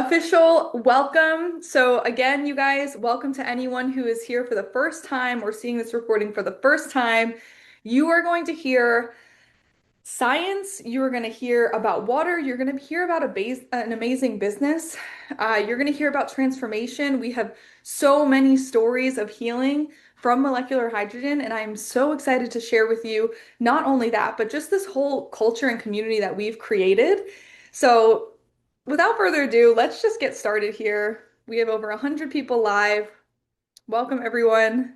Official welcome. So, again, you guys, welcome to anyone who is here for the first time or seeing this recording for the first time. You are going to hear science, you are going to hear about water, you're going to hear about an amazing business, you're going to hear about transformation. We have so many stories of healing from molecular hydrogen, and I'm so excited to share with you not only that, but just this whole culture and community that we've created. So, without further ado, let's just get started here. We have over 100 people live. Welcome, everyone.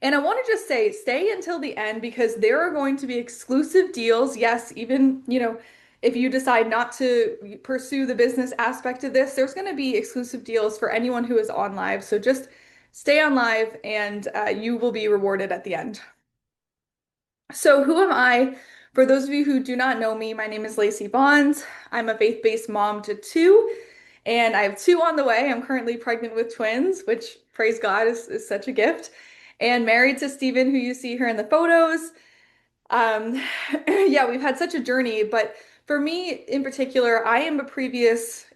And I want to just say, stay until the end because there are going to be exclusive deals. Yes, even, if you decide not to pursue the business aspect of this, there's going to be exclusive deals for anyone who is on live. So just stay on live and you will be rewarded at the end. So, who am I? For those of you who do not know me, my name is Lacey Bonds. I'm a faith-based mom to two, and I have two on the way. I'm currently pregnant with twins, which, praise God, is such a gift, and married to Stephen, who you see here in the photos. Um, yeah, we've had such a journey, but for me in particular, I am a previous,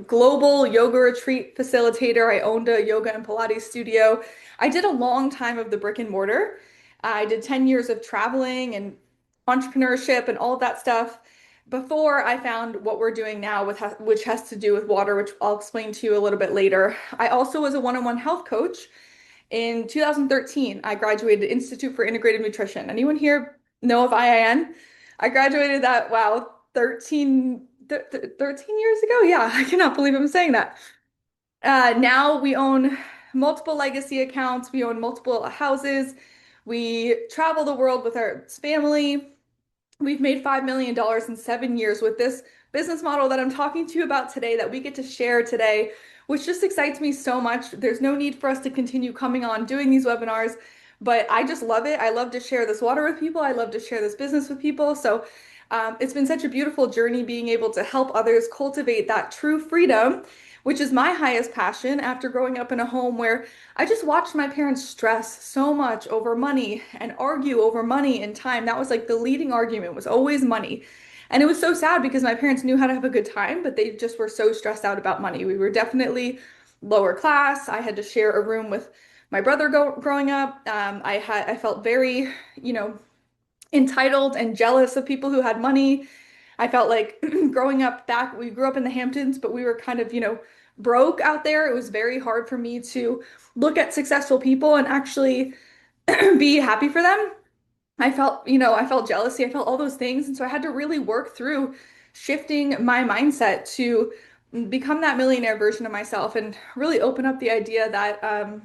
global yoga retreat facilitator. I owned a yoga and Pilates studio. I did a long time of the brick and mortar. I did 10 years of traveling and entrepreneurship and all of that stuff before I found what we're doing now which has to do with water, which I'll explain to you a little bit later. I also was a one-on-one health coach. In 2013, I graduated Institute for Integrative Nutrition. Anyone here know of IIN? I graduated that, wow, 13 years ago? Yeah, I cannot believe I'm saying that. Now we own multiple legacy accounts. We own multiple houses. We travel the world with our family. We've made $5 million in 7 years with this business model that I'm talking to you about today that we get to share today, which just excites me so much. There's no need for us to continue coming on doing these webinars, but I just love it. I love to share this water with people. I love to share this business with people. So it's been such a beautiful journey being able to help others cultivate that true freedom, which is my highest passion after growing up in a home where I just watched my parents stress so much over money and argue over money and time. That was like the leading argument was always money. And it was so sad because my parents knew how to have a good time, but they just were so stressed out about money. We were definitely lower class. I had to share a room with my brother growing up. I felt very, you know, entitled and jealous of people who had money. I felt like growing up back, we grew up in the Hamptons, but we were kind of, broke out there. It was very hard for me to look at successful people and actually be happy for them. I felt jealousy, I felt all those things. And so I had to really work through shifting my mindset to become that millionaire version of myself and really open up the idea that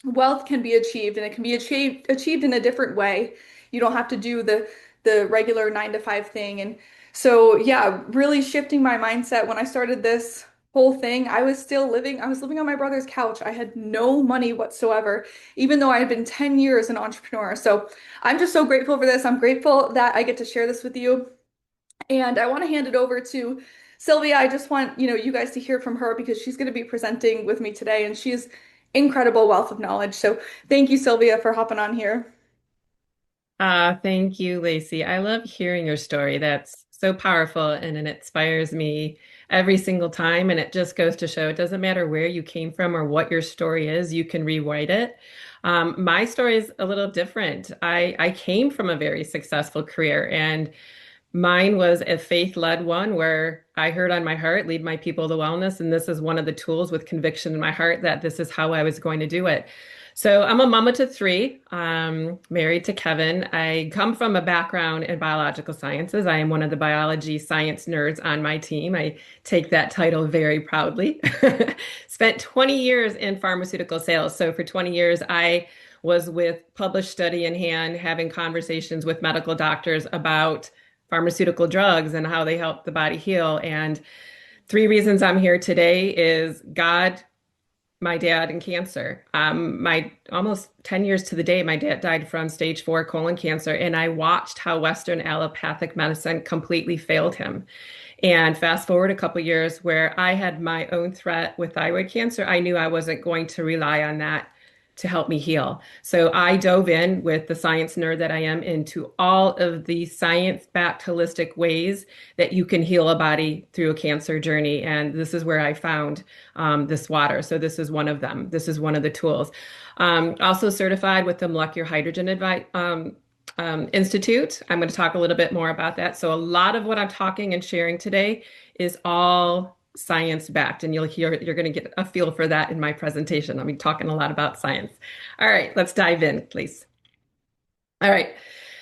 wealth can be achieved and it can be achieved in a different way. You don't have to do the regular 9 to 5 thing. And so yeah, really shifting my mindset when I started this whole thing, I was living on my brother's couch. I had no money whatsoever, even though I had been 10 years an entrepreneur. So I'm just so grateful for this. I'm grateful that I get to share this with you. And I want to hand it over to Sylvia. I just want, you guys to hear from her because she's going to be presenting with me today and she's incredible wealth of knowledge. So thank you, Sylvia, for hopping on here. Thank you, Lacey. I love hearing your story. That's so powerful and it inspires me every single time. And it just goes to show it doesn't matter where you came from or what your story is, you can rewrite it. My story is a little different. I came from a very successful career, and mine was a faith-led one where I heard on my heart, lead my people to wellness. And this is one of the tools with conviction in my heart that this is how I was going to do it. So I'm a mama to three, married to Kevin. I come from a background in biological sciences. I am one of the biology science nerds on my team. I take that title very proudly. Spent 20 years in pharmaceutical sales. So for 20 years, I was with published study in hand, having conversations with medical doctors about pharmaceutical drugs and how they help the body heal. And three reasons I'm here today is God, my dad, and cancer. My almost 10 years to the day, my dad died from stage 4 colon cancer, and I watched how Western allopathic medicine completely failed him. And fast forward a couple years where I had my own threat with thyroid cancer, I knew I wasn't going to rely on that to help me heal. So I dove in with the science nerd that I am into all of the science-backed holistic ways that you can heal a body through a cancer journey. And this is where I found this water. So this is one of them. This is one of the tools. Also certified with the Molecular Hydrogen Institute. I'm going to talk a little bit more about that. So a lot of what I'm talking and sharing today is all science backed, and you're going to get a feel for that in my presentation. I'll be talking a lot about science. All right, let's dive in, please. All right.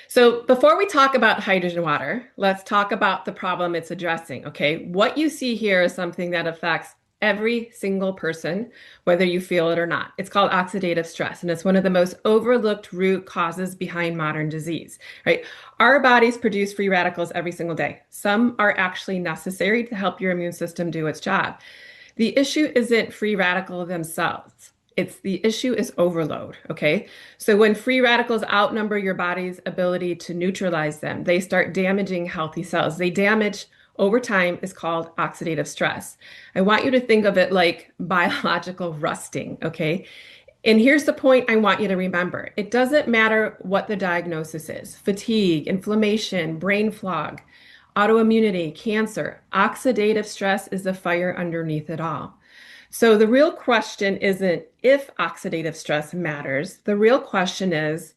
So before we talk about hydrogen water, let's talk about the problem it's addressing. Okay. What you see here is something that affects every single person, whether you feel it or not. It's called oxidative stress, and it's one of the most overlooked root causes behind modern disease, right? Our bodies produce free radicals every single day. Some are actually necessary to help your immune system do its job. The issue isn't free radical themselves. The issue is overload, okay? So when free radicals outnumber your body's ability to neutralize them, they start damaging healthy cells. They damage over time is called oxidative stress. I want you to think of it like biological rusting, okay? And here's the point I want you to remember. It doesn't matter what the diagnosis is: fatigue, inflammation, brain fog, autoimmunity, cancer. Oxidative stress is the fire underneath it all. So the real question isn't if oxidative stress matters. The real question is,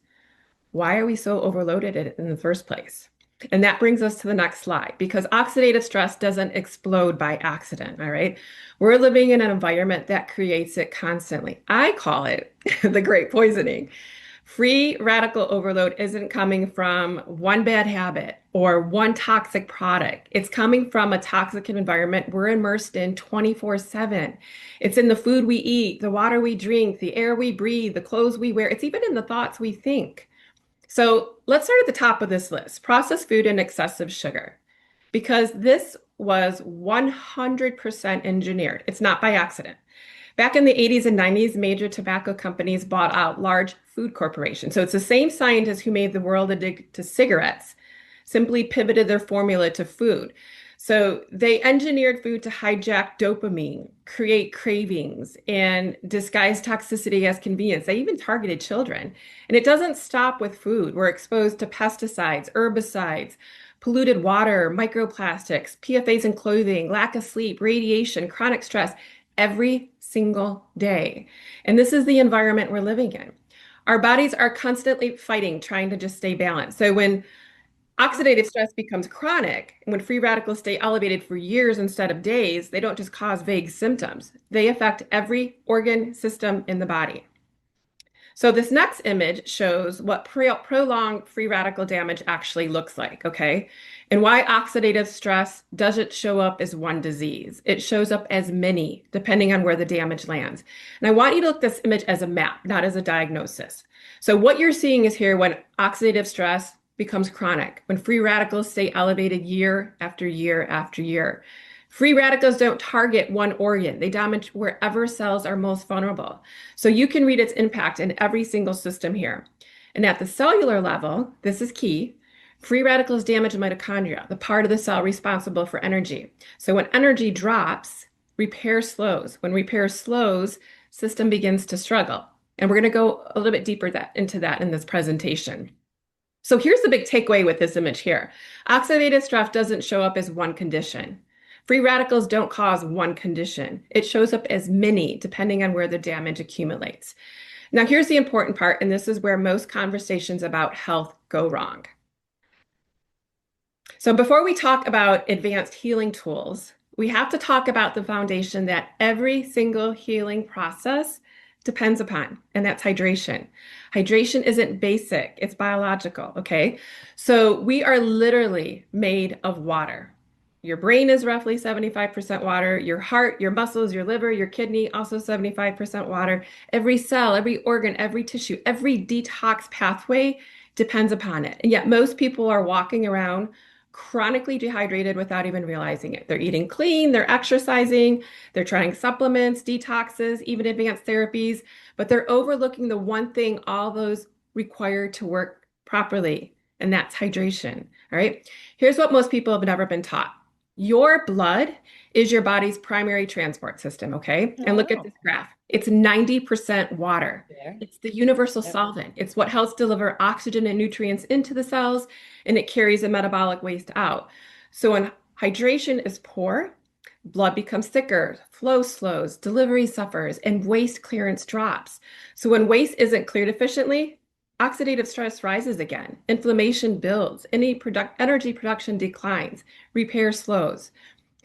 why are we so overloaded in the first place? And that brings us to the next slide, because oxidative stress doesn't explode by accident, all right? We're living in an environment that creates it constantly. I call it the great poisoning. Free radical overload isn't coming from one bad habit or one toxic product. It's coming from a toxic environment we're immersed in 24/7. It's in the food we eat, the water we drink, the air we breathe, the clothes we wear. It's even in the thoughts we think. So let's start at the top of this list: processed food and excessive sugar, because this was 100% engineered. It's not by accident. Back in the 80s and 90s, major tobacco companies bought out large food corporations. So it's the same scientists who made the world addicted to cigarettes, simply pivoted their formula to food. So they engineered food to hijack dopamine, create cravings, and disguise toxicity as convenience. They even targeted children. And it doesn't stop with food. We're exposed to pesticides, herbicides, polluted water, microplastics, PFAs in clothing, lack of sleep, radiation, chronic stress every single day. And this is the environment we're living in. Our bodies are constantly fighting, trying to just stay balanced. So when oxidative stress becomes chronic, and when free radicals stay elevated for years instead of days, they don't just cause vague symptoms. They affect every organ system in the body. So this next image shows what prolonged free radical damage actually looks like, okay? And why oxidative stress doesn't show up as one disease. It shows up as many, depending on where the damage lands. And I want you to look at this image as a map, not as a diagnosis. So what you're seeing is here when oxidative stress becomes chronic, when free radicals stay elevated year after year after year. Free radicals don't target one organ. They damage wherever cells are most vulnerable. So you can read its impact in every single system here. And at the cellular level, this is key. Free radicals damage mitochondria, the part of the cell responsible for energy. So when energy drops, repair slows. When repair slows, system begins to struggle. And we're going to go a little bit deeper into that in this presentation. So here's the big takeaway with this image here. Oxidative stress doesn't show up as one condition. Free radicals don't cause one condition. It shows up as many, depending on where the damage accumulates. Now, here's the important part, and this is where most conversations about health go wrong. So before we talk about advanced healing tools, we have to talk about the foundation that every single healing process depends upon, and that's hydration. Hydration isn't basic, it's biological, okay? So we are literally made of water. Your brain is roughly 75% water. Your heart, your muscles, your liver, your kidney, also 75% water. Every cell, every organ, every tissue, every detox pathway depends upon it. And yet most people are walking around chronically dehydrated without even realizing it. They're eating clean, they're exercising, they're trying supplements, detoxes, even advanced therapies, but they're overlooking the one thing all those require to work properly, and that's hydration. All right. Here's what most people have never been taught. Your blood is your body's primary transport system, okay? Oh, And look at wow. this graph. It's 90% water. There. It's the universal Yep. solvent. It's what helps deliver oxygen and nutrients into the cells, and it carries the metabolic waste out. So when hydration is poor, blood becomes thicker, flow slows, delivery suffers, and waste clearance drops. So when waste isn't cleared efficiently, oxidative stress rises again, inflammation builds, energy production declines, repair slows.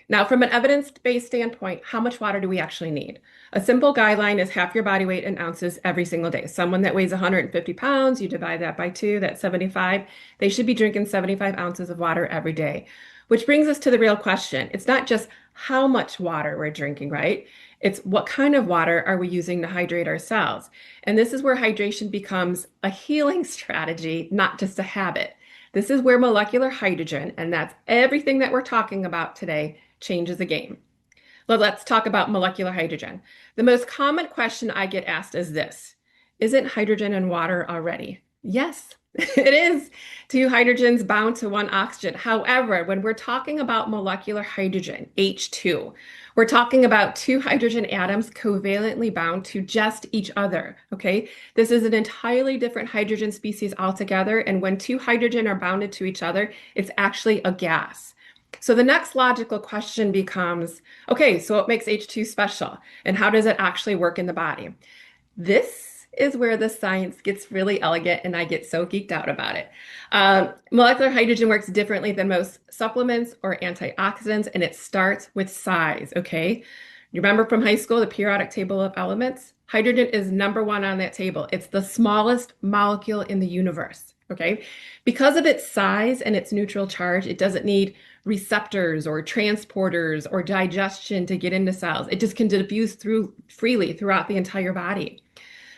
Now, from an evidence-based standpoint, how much water do we actually need? A simple guideline is half your body weight in ounces every single day. Someone that weighs 150 pounds, you divide that by two, that's 75. They should be drinking 75 ounces of water every day, which brings us to the real question. It's not just how much water we're drinking, right? It's what kind of water are we using to hydrate our cells? And this is where hydration becomes a healing strategy, not just a habit. This is where molecular hydrogen, and that's everything that we're talking about today, changes the game. Well, let's talk about molecular hydrogen. The most common question I get asked is this: isn't hydrogen in water already? Yes, it is. Two hydrogens bound to one oxygen. However, when we're talking about molecular hydrogen, H2, we're talking about two hydrogen atoms covalently bound to just each other. Okay. This is an entirely different hydrogen species altogether. And when two hydrogen are bounded to each other, it's actually a gas. So the next logical question becomes, okay, so what makes H2 special? And how does it actually work in the body? This is where the science gets really elegant and I get so geeked out about it. Molecular hydrogen works differently than most supplements or antioxidants, and it starts with size, okay? You remember from high school, the periodic table of elements? Hydrogen is number one on that table. It's the smallest molecule in the universe, okay? Because of its size and its neutral charge, it doesn't need receptors or transporters or digestion to get into cells. It just can diffuse through freely throughout the entire body.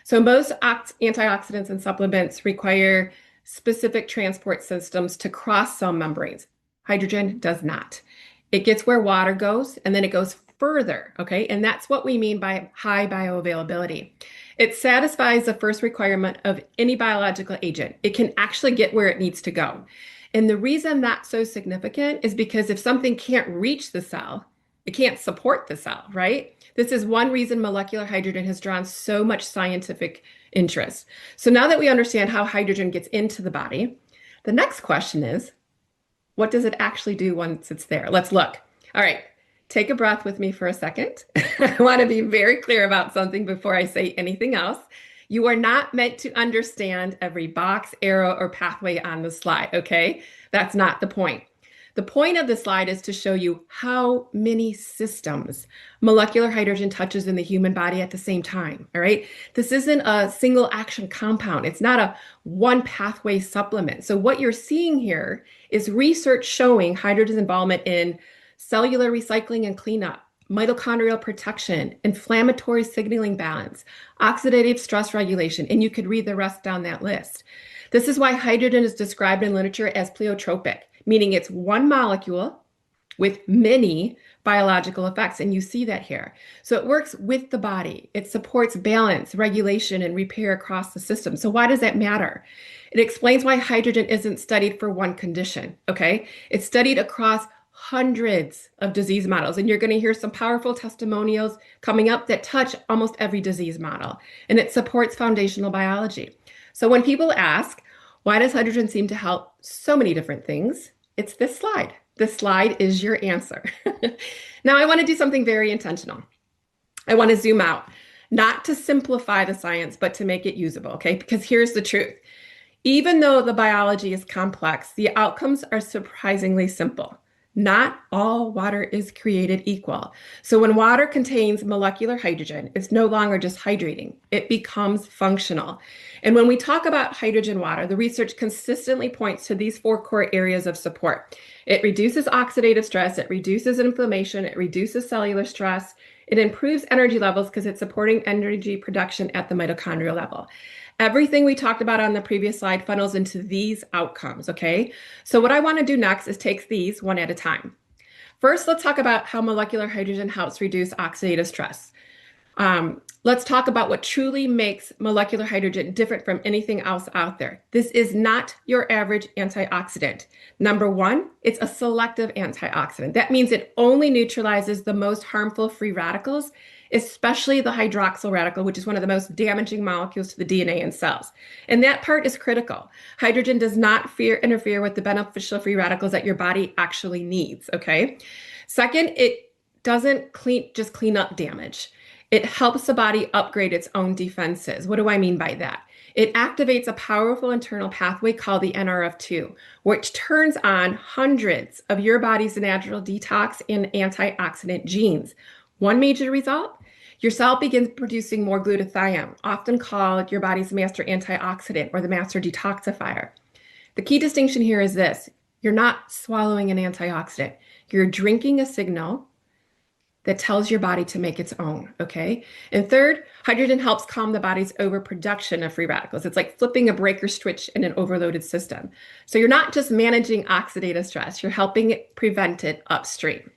So most antioxidants and supplements require specific transport systems to cross cell membranes. Hydrogen does not. It gets where water goes and then it goes further, okay? And that's what we mean by high bioavailability. It satisfies the first requirement of any biological agent. It can actually get where it needs to go. And the reason that's so significant is because if something can't reach the cell, it can't support the cell, right? This is one reason molecular hydrogen has drawn so much scientific interest. So now that we understand how hydrogen gets into the body, the next question is, what does it actually do once it's there? Let's look. All right, take a breath with me for a second. I want to be very clear about something before I say anything else. You are not meant to understand every box, arrow, or pathway on the slide, okay? That's not the point. The point of the slide is to show you how many systems molecular hydrogen touches in the human body at the same time, all right? This isn't a single action compound. It's not a one pathway supplement. So what you're seeing here is research showing hydrogen's involvement in cellular recycling and cleanup, mitochondrial protection, inflammatory signaling balance, oxidative stress regulation, and you could read the rest down that list. This is why hydrogen is described in literature as pleiotropic, meaning it's one molecule with many biological effects. And you see that here. So it works with the body. It supports balance, regulation, and repair across the system. So why does that matter? It explains why hydrogen isn't studied for one condition, okay? It's studied across hundreds of disease models. And you're going to hear some powerful testimonials coming up that touch almost every disease model. And it supports foundational biology. So when people ask, why does hydrogen seem to help so many different things? It's this slide. This slide is your answer. Now, I want to do something very intentional. I want to zoom out, not to simplify the science, but to make it usable, okay? Because here's the truth. Even though the biology is complex, the outcomes are surprisingly simple. Not all water is created equal. So when water contains molecular hydrogen, it's no longer just hydrating, it becomes functional. And when we talk about hydrogen water, the research consistently points to these four core areas of support. It reduces oxidative stress, it reduces inflammation, it reduces cellular stress, it improves energy levels because it's supporting energy production at the mitochondrial level. Everything we talked about on the previous slide funnels into these outcomes, okay? So what I want to do next is take these one at a time. First, let's talk about how molecular hydrogen helps reduce oxidative stress. Let's talk about what truly makes molecular hydrogen different from anything else out there. This is not your average antioxidant. Number one, it's a selective antioxidant. That means it only neutralizes the most harmful free radicals, especially the hydroxyl radical, which is one of the most damaging molecules to the DNA in cells. And that part is critical. Hydrogen does not interfere with the beneficial free radicals that your body actually needs, okay? Second, it doesn't just clean up damage. It helps the body upgrade its own defenses. What do I mean by that? It activates a powerful internal pathway called the NRF2, which turns on hundreds of your body's natural detox and antioxidant genes. One major result, your cell begins producing more glutathione, often called your body's master antioxidant or the master detoxifier. The key distinction here is this: you're not swallowing an antioxidant, you're drinking a signal that tells your body to make its own, okay? And third, hydrogen helps calm the body's overproduction of free radicals. It's like flipping a breaker switch in an overloaded system. So you're not just managing oxidative stress, you're helping it prevent it upstream.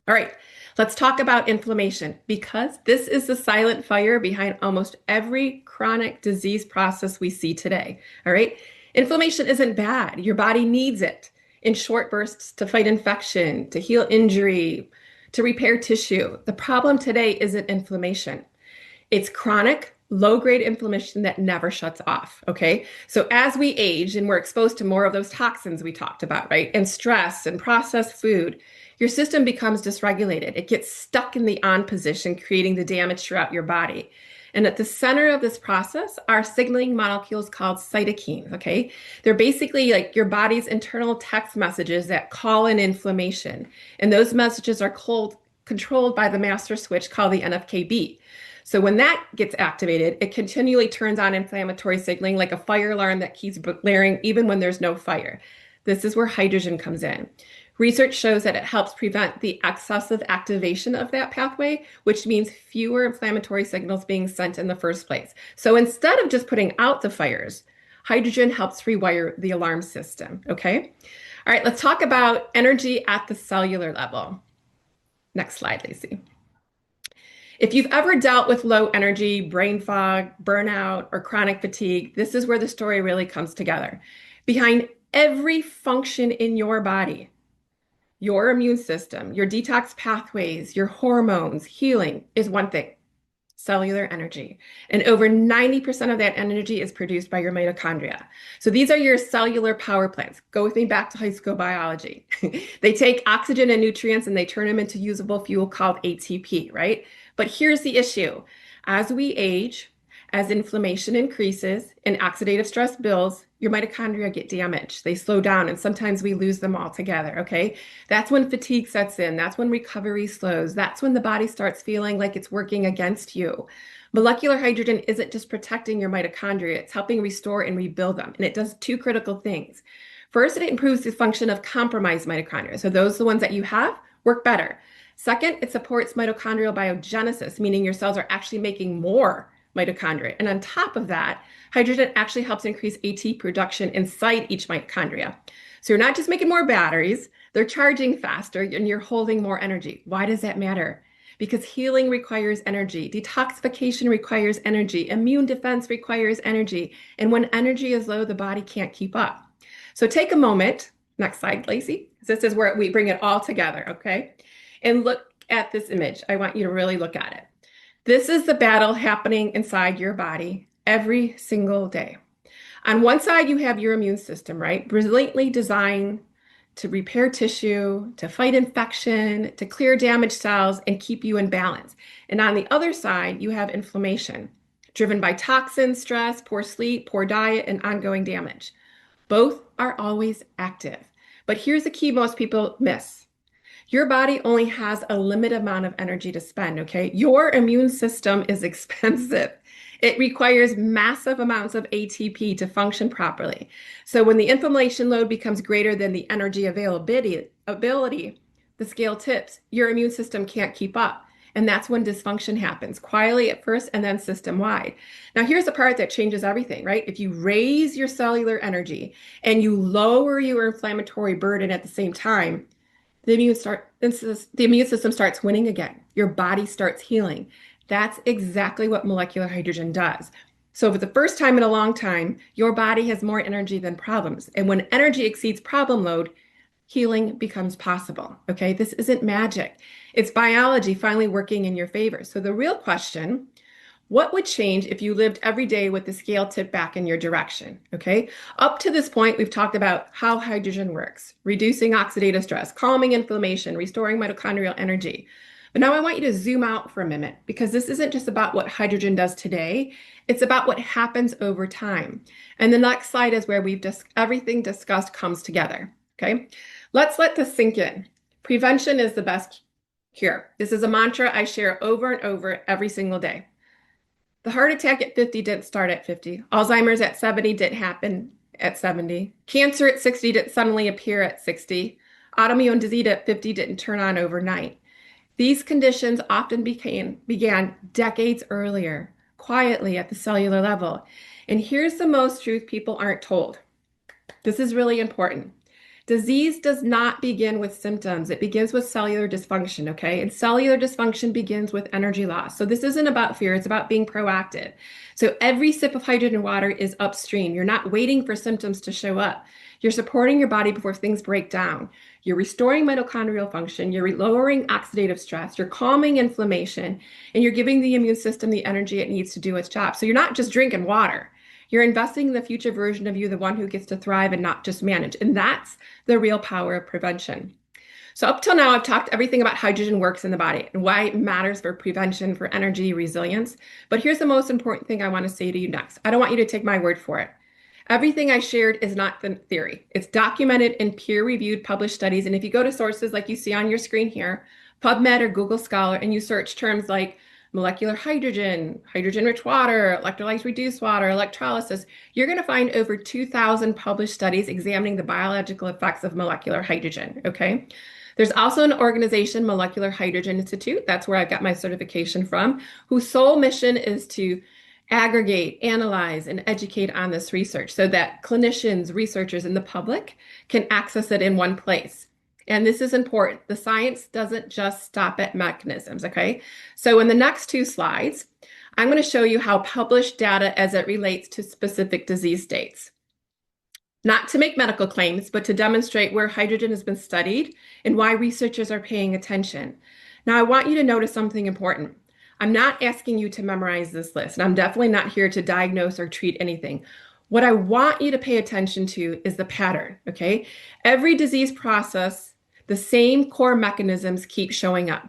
All right, let's talk about inflammation because this is the silent fire behind almost every chronic disease process we see today. All right, inflammation isn't bad. Your body needs it in short bursts to fight infection, to heal injury, to repair tissue. The problem today isn't inflammation. It's chronic, low-grade inflammation that never shuts off, okay? So as we age and we're exposed to more of those toxins we talked about, right? And stress and processed food, your system becomes dysregulated. It gets stuck in the on position, creating the damage throughout your body. And at the center of this process are signaling molecules called cytokines, okay? They're basically like your body's internal text messages that call in inflammation. And those messages are controlled by the master switch called the NFKB. So when that gets activated, it continually turns on inflammatory signaling like a fire alarm that keeps blaring even when there's no fire. This is where hydrogen comes in. Research shows that it helps prevent the excessive activation of that pathway, which means fewer inflammatory signals being sent in the first place. So instead of just putting out the fires, hydrogen helps rewire the alarm system, okay? All right, let's talk about energy at the cellular level. Next slide, Lacey. If you've ever dealt with low energy, brain fog, burnout, or chronic fatigue, this is where the story really comes together. Behind every function in your body, your immune system, your detox pathways, your hormones, healing is one thing: cellular energy. And over 90% of that energy is produced by your mitochondria. So these are your cellular power plants. Go with me back to high school biology. They take oxygen and nutrients and they turn them into usable fuel called ATP, right? But here's the issue. As we age, as inflammation increases and oxidative stress builds, your mitochondria get damaged. They slow down and sometimes we lose them altogether, okay? That's when fatigue sets in. That's when recovery slows. That's when the body starts feeling like it's working against you. Molecular hydrogen isn't just protecting your mitochondria, it's helping restore and rebuild them. And it does two critical things. First, it improves the function of compromised mitochondria. So those, the ones that you have, work better. Second, it supports mitochondrial biogenesis, meaning your cells are actually making more mitochondria. And on top of that, hydrogen actually helps increase ATP production inside each mitochondria. So you're not just making more batteries, they're charging faster and you're holding more energy. Why does that matter? Because healing requires energy, detoxification requires energy, immune defense requires energy. And when energy is low, the body can't keep up. So take a moment, next slide, Lacey. This is where we bring it all together, okay? And look at this image. I want you to really look at it. This is the battle happening inside your body every single day. On one side, you have your immune system, right? Brilliantly designed to repair tissue, to fight infection, to clear damaged cells, and keep you in balance. And on the other side, you have inflammation, driven by toxins, stress, poor sleep, poor diet, and ongoing damage. Both are always active. But here's the key most people miss. Your body only has a limited amount of energy to spend, okay? Your immune system is expensive. It requires massive amounts of ATP to function properly. So when the inflammation load becomes greater than the energy availability, the scale tips. Your immune system can't keep up. And that's when dysfunction happens, quietly at first and then system-wide. Now, here's the part that changes everything, right? If you raise your cellular energy and you lower your inflammatory burden at the same time, the immune system starts winning again. Your body starts healing. That's exactly what molecular hydrogen does. So, for the first time in a long time, your body has more energy than problems. And when energy exceeds problem load, healing becomes possible. Okay, this isn't magic, it's biology finally working in your favor. So, the real question, what would change if you lived every day with the scale tipped back in your direction? Okay. Up to this point, we've talked about how hydrogen works, reducing oxidative stress, calming inflammation, restoring mitochondrial energy. But now I want you to zoom out for a minute because this isn't just about what hydrogen does today, it's about what happens over time. And the next slide is where everything discussed comes together. Okay. Let's let this sink in. Prevention is the best cure. This is a mantra I share over and over every single day. The heart attack at 50 didn't start at 50. Alzheimer's at 70 didn't happen at 70. Cancer at 60 didn't suddenly appear at 60. Autoimmune disease at 50 didn't turn on overnight. These conditions often began decades earlier, quietly at the cellular level. And here's the most truth people aren't told. This is really important. Disease does not begin with symptoms. It begins with cellular dysfunction, okay? And cellular dysfunction begins with energy loss. So this isn't about fear, it's about being proactive. So every sip of hydrogen water is upstream. You're not waiting for symptoms to show up. You're supporting your body before things break down. You're restoring mitochondrial function, you're lowering oxidative stress, you're calming inflammation, and you're giving the immune system the energy it needs to do its job. So you're not just drinking water. You're investing in the future version of you, the one who gets to thrive and not just manage. And that's the real power of prevention. So, up till now, I've talked everything about hydrogen works in the body and why it matters for prevention, for energy, resilience. But here's the most important thing I want to say to you next. I don't want you to take my word for it. Everything I shared is not the theory. It's documented in peer-reviewed published studies. And if you go to sources like you see on your screen here, PubMed or Google Scholar, and you search terms like molecular hydrogen, hydrogen-rich water, electrolyte-reduced water, electrolysis, you're going to find over 2,000 published studies examining the biological effects of molecular hydrogen, okay? There's also an organization, Molecular Hydrogen Institute, that's where I got my certification from, whose sole mission is to aggregate, analyze, and educate on this research so that clinicians, researchers, and the public can access it in one place. And this is important. The science doesn't just stop at mechanisms, okay? So in the next two slides, I'm going to show you how published data as it relates to specific disease states. Not to make medical claims, but to demonstrate where hydrogen has been studied and why researchers are paying attention. Now, I want you to notice something important. I'm not asking you to memorize this list, and I'm definitely not here to diagnose or treat anything. What I want you to pay attention to is the pattern, okay? Every disease process, the same core mechanisms keep showing up.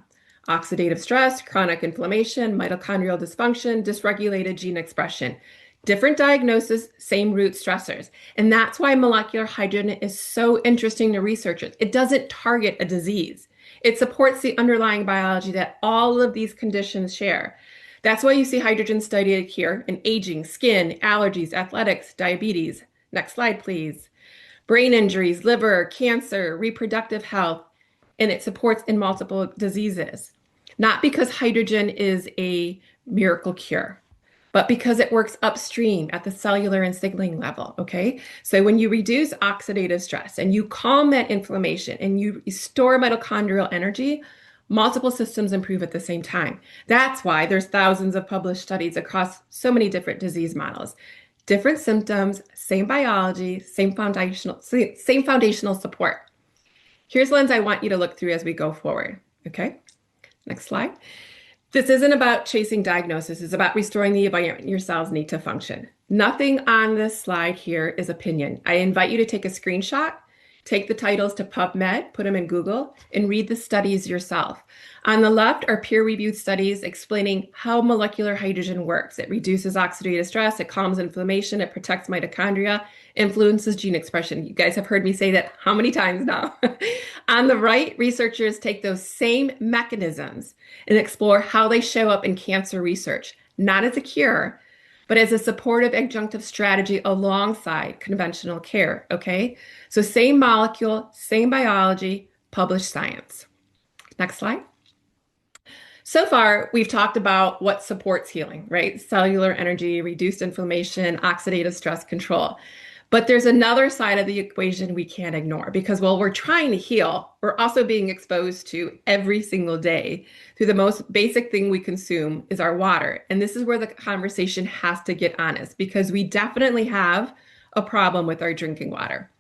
Oxidative stress, chronic inflammation, mitochondrial dysfunction, dysregulated gene expression. Different diagnosis, same root stressors. And that's why molecular hydrogen is so interesting to researchers. It doesn't target a disease. It supports the underlying biology that all of these conditions share. That's why you see hydrogen studied here in aging, skin, allergies, athletics, diabetes. Next slide, please. Brain injuries, liver, cancer, reproductive health, and it supports in multiple diseases. Not because hydrogen is a miracle cure, but because it works upstream at the cellular and signaling level, okay? So when you reduce oxidative stress and you calm that inflammation and you restore mitochondrial energy, multiple systems improve at the same time. That's why there's thousands of published studies across so many different disease models. Different symptoms, same biology, same foundational support. Here's lens I want you to look through as we go forward, okay? Next slide. This isn't about chasing diagnosis. It's about restoring the environment your cells need to function. Nothing on this slide here is opinion. I invite you to take a screenshot, take the titles to PubMed, put them in Google, and read the studies yourself. On the left are peer-reviewed studies explaining how molecular hydrogen works. It reduces oxidative stress, it calms inflammation, it protects mitochondria, influences gene expression. You guys have heard me say that how many times now? On the right, researchers take those same mechanisms and explore how they show up in cancer research, not as a cure, but as a supportive adjunctive strategy alongside conventional care, okay? So same molecule, same biology, published science. Next slide. So far, we've talked about what supports healing, right? Cellular energy, reduced inflammation, oxidative stress control. But there's another side of the equation we can't ignore because while we're trying to heal, we're also being exposed to every single day through the most basic thing we consume is our water. And this is where the conversation has to get honest because we definitely have a problem with our drinking water.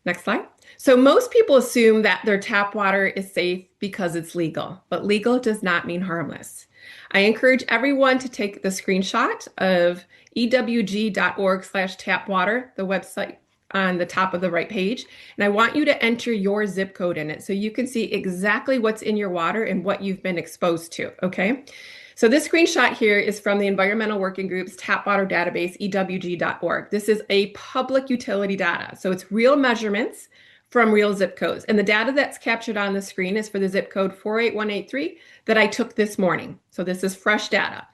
Next slide. So most people assume that their tap water is safe because it's legal, but legal does not mean harmless. I encourage everyone to take the screenshot of ewg.org/tapwater, the website on the top of the right page, and I want you to enter your zip code in it so you can see exactly what's in your water and what you've been exposed to, okay? So this screenshot here is from the Environmental Working Group's tap water database, ewg.org. This is a public utility data. So it's real measurements from real zip codes. And the data that's captured on the screen is for the zip code 48183 that I took this morning. So this is fresh data.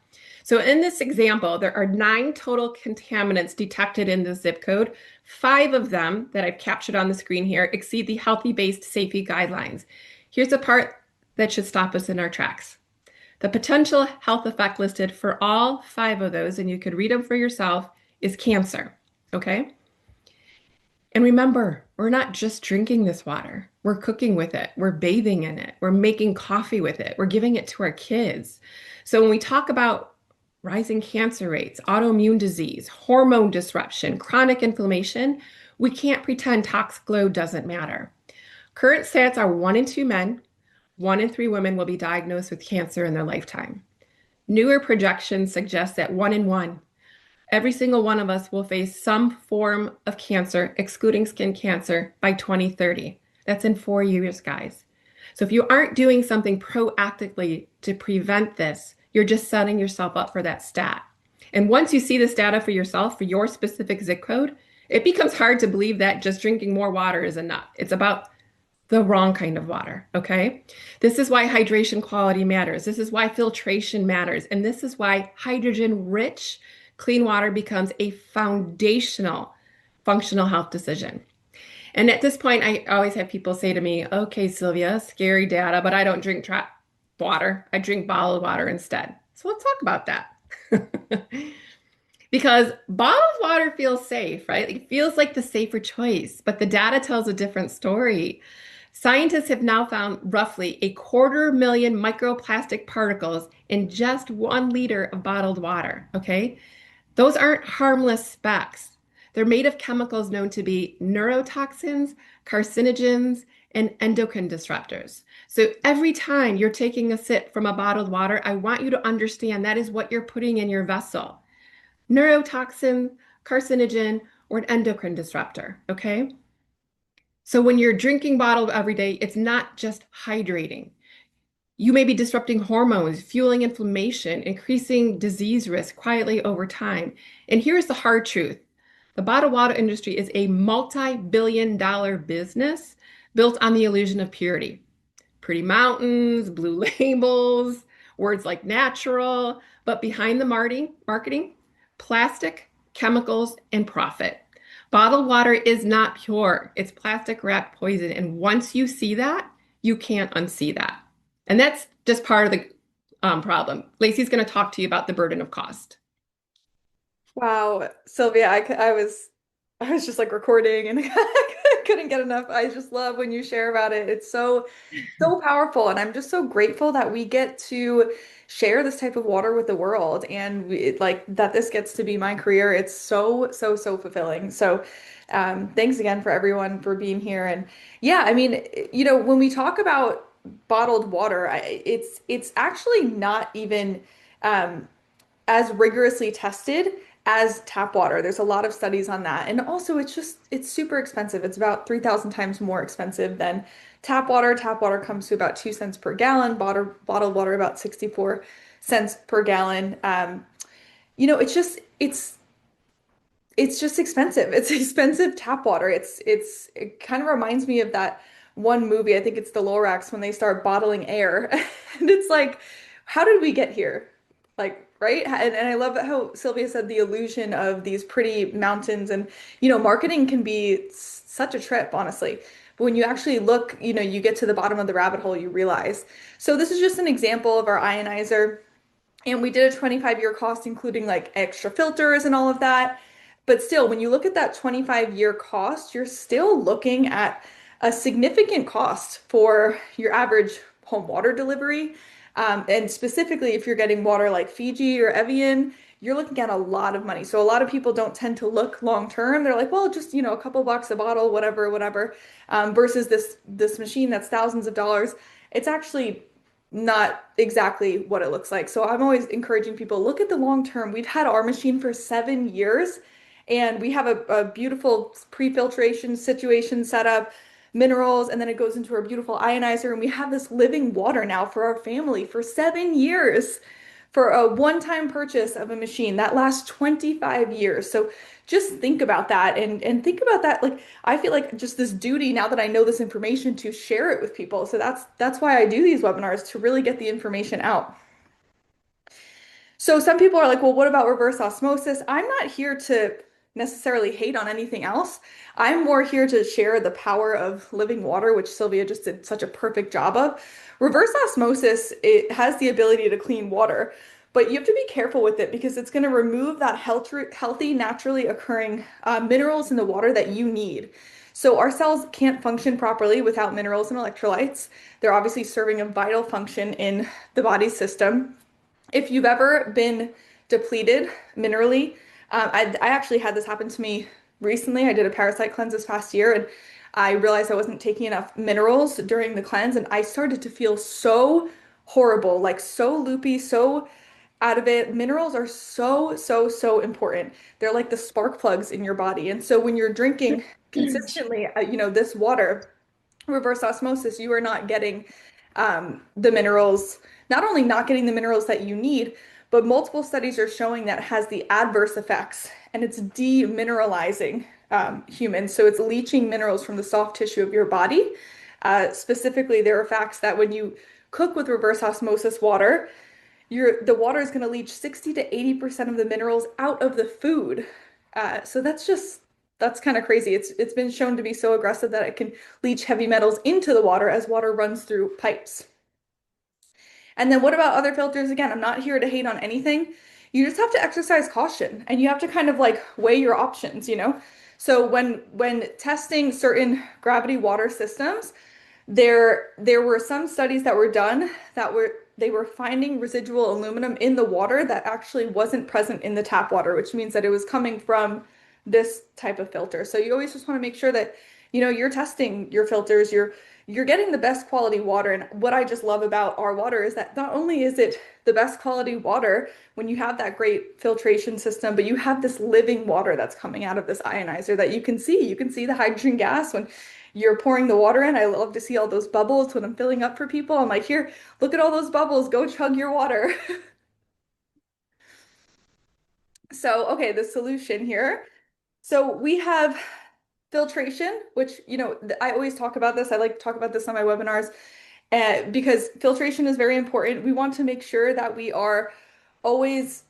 So in this example, there are 9 total contaminants detected in the zip code. 5 of them that I've captured on the screen here exceed the healthy-based safety guidelines. Here's the part that should stop us in our tracks. The potential health effect listed for all 5 of those, and you could read them for yourself, is cancer. Okay? And remember, we're not just drinking this water. We're cooking with it. We're bathing in it. We're making coffee with it. We're giving it to our kids. So when we talk about rising cancer rates, autoimmune disease, hormone disruption, chronic inflammation, we can't pretend toxic load doesn't matter. Current stats are 1 in 2 men, 1 in 3 women will be diagnosed with cancer in their lifetime. Newer projections suggest that 1 in 1, every single one of us will face some form of cancer, excluding skin cancer, by 2030. That's in 4 years, guys. So if you aren't doing something proactively to prevent this, you're just setting yourself up for that stat. And once you see this data for yourself, for your specific zip code, it becomes hard to believe that just drinking more water is enough. It's about the wrong kind of water, okay? This is why hydration quality matters. This is why filtration matters. And this is why hydrogen-rich clean water becomes a foundational functional health decision. And at this point, I always have people say to me, okay, Sylvia, scary data, but I don't drink water. I drink bottled water instead. So let's talk about that. Because bottled water feels safe, right? It feels like the safer choice, but the data tells a different story. Scientists have now found roughly 250,000 microplastic particles in just 1 liter of bottled water, okay? Those aren't harmless specks. They're made of chemicals known to be neurotoxins, carcinogens, and endocrine disruptors. So every time you're taking a sip from a bottled water, I want you to understand that is what you're putting in your vessel. Neurotoxin, carcinogen, or an endocrine disruptor, okay? So when you're drinking bottled every day, it's not just hydrating. You may be disrupting hormones, fueling inflammation, increasing disease risk quietly over time. And here's the hard truth. The bottled water industry is a multi-billion-dollar business built on the illusion of purity. Pretty mountains, blue labels, words like natural, but behind the marketing, plastic, chemicals, and profit. Bottled water is not pure. It's plastic wrapped poison. And once you see that, you can't unsee that. And that's just part of the problem. Lacey's going to talk to you about the burden of cost. Wow, Sylvia, I was just like recording and I couldn't get enough. I just love when you share about it. It's so powerful and I'm just so grateful that we get to share this type of water with the world and like that this gets to be my career. It's so fulfilling. So thanks again for everyone for being here. And yeah, I mean, when we talk about bottled water, it's actually not even as rigorously tested as tap water. There's a lot of studies on that. And also it's super expensive. It's about 3,000 times more expensive than tap water. Tap water comes to about 2 cents per gallon, bottled water about 64 cents per gallon. It's just expensive. It's expensive tap water. It kind of reminds me of that one movie. I think it's the Lorax when they start bottling air. And it's like, how did we get here? Like, right? And I love how Sylvia said the illusion of these pretty mountains and, marketing can be such a trip, honestly. But when you actually look, you get to the bottom of the rabbit hole, you realize. So this is just an example of our ionizer. And we did a 25-year cost, including like extra filters and all of that. But still, when you look at that 25-year cost, you're still looking at a significant cost for your average home water delivery. And specifically, if you're getting water like Fiji or Evian, you're looking at a lot of money. So a lot of people don't tend to look long term. They're like, well, just, a couple bucks a bottle, whatever, whatever. Versus this machine that's thousands of dollars. It's actually not exactly what it looks like. So I'm always encouraging people, look at the long term. We've had our machine for 7 years and we have a beautiful pre-filtration situation set up, minerals, and then it goes into our beautiful ionizer. And we have this living water now for our family for 7 years for a one-time purchase of a machine that lasts 25 years. So just think about that and think about that. Like I feel like just this duty now that I know this information to share it with people. So that's why I do these webinars to really get the information out. So some people are like, well, what about reverse osmosis? I'm not here to necessarily hate on anything else. I'm more here to share the power of living water, which Sylvia just did such a perfect job of. Reverse osmosis, it has the ability to clean water, but you have to be careful with it because it's going to remove that healthy, naturally occurring minerals in the water that you need. So our cells can't function properly without minerals and electrolytes. They're obviously serving a vital function in the body system. If you've ever been depleted minerally, I actually had this happen to me recently. I did a parasite cleanse this past year and I realized I wasn't taking enough minerals during the cleanse and I started to feel so horrible, like so loopy, so out of it. Minerals are so, so, so important. They're like the spark plugs in your body. And so when you're drinking consistently, this water, reverse osmosis, you are not getting the minerals, not only not getting the minerals that you need, but multiple studies are showing that it has the adverse effects and it's demineralizing humans. So it's leaching minerals from the soft tissue of your body. Specifically, there are facts that when you cook with reverse osmosis water, the water is going to leach 60 to 80% of the minerals out of the food. So that's kind of crazy. It's been shown to be so aggressive that it can leach heavy metals into the water as water runs through pipes. And then what about other filters? Again, I'm not here to hate on anything. You just have to exercise caution and you have to kind of like weigh your options. So when testing certain gravity water systems, there were some studies that were done that they were finding residual aluminum in the water that actually wasn't present in the tap water, which means that it was coming from this type of filter. So you always just want to make sure that you're testing your filters, you're getting the best quality water. And what I just love about our water is that not only is it the best quality water when you have that great filtration system, but you have this living water that's coming out of this ionizer that you can see. You can see the hydrogen gas when you're pouring the water in. I love to see all those bubbles when I'm filling up for people. I'm like, here, look at all those bubbles. Go chug your water. So, okay, the solution here. So we have filtration, which, I always talk about this. I like to talk about this on my webinars, because filtration is very important. We want to make sure that we are always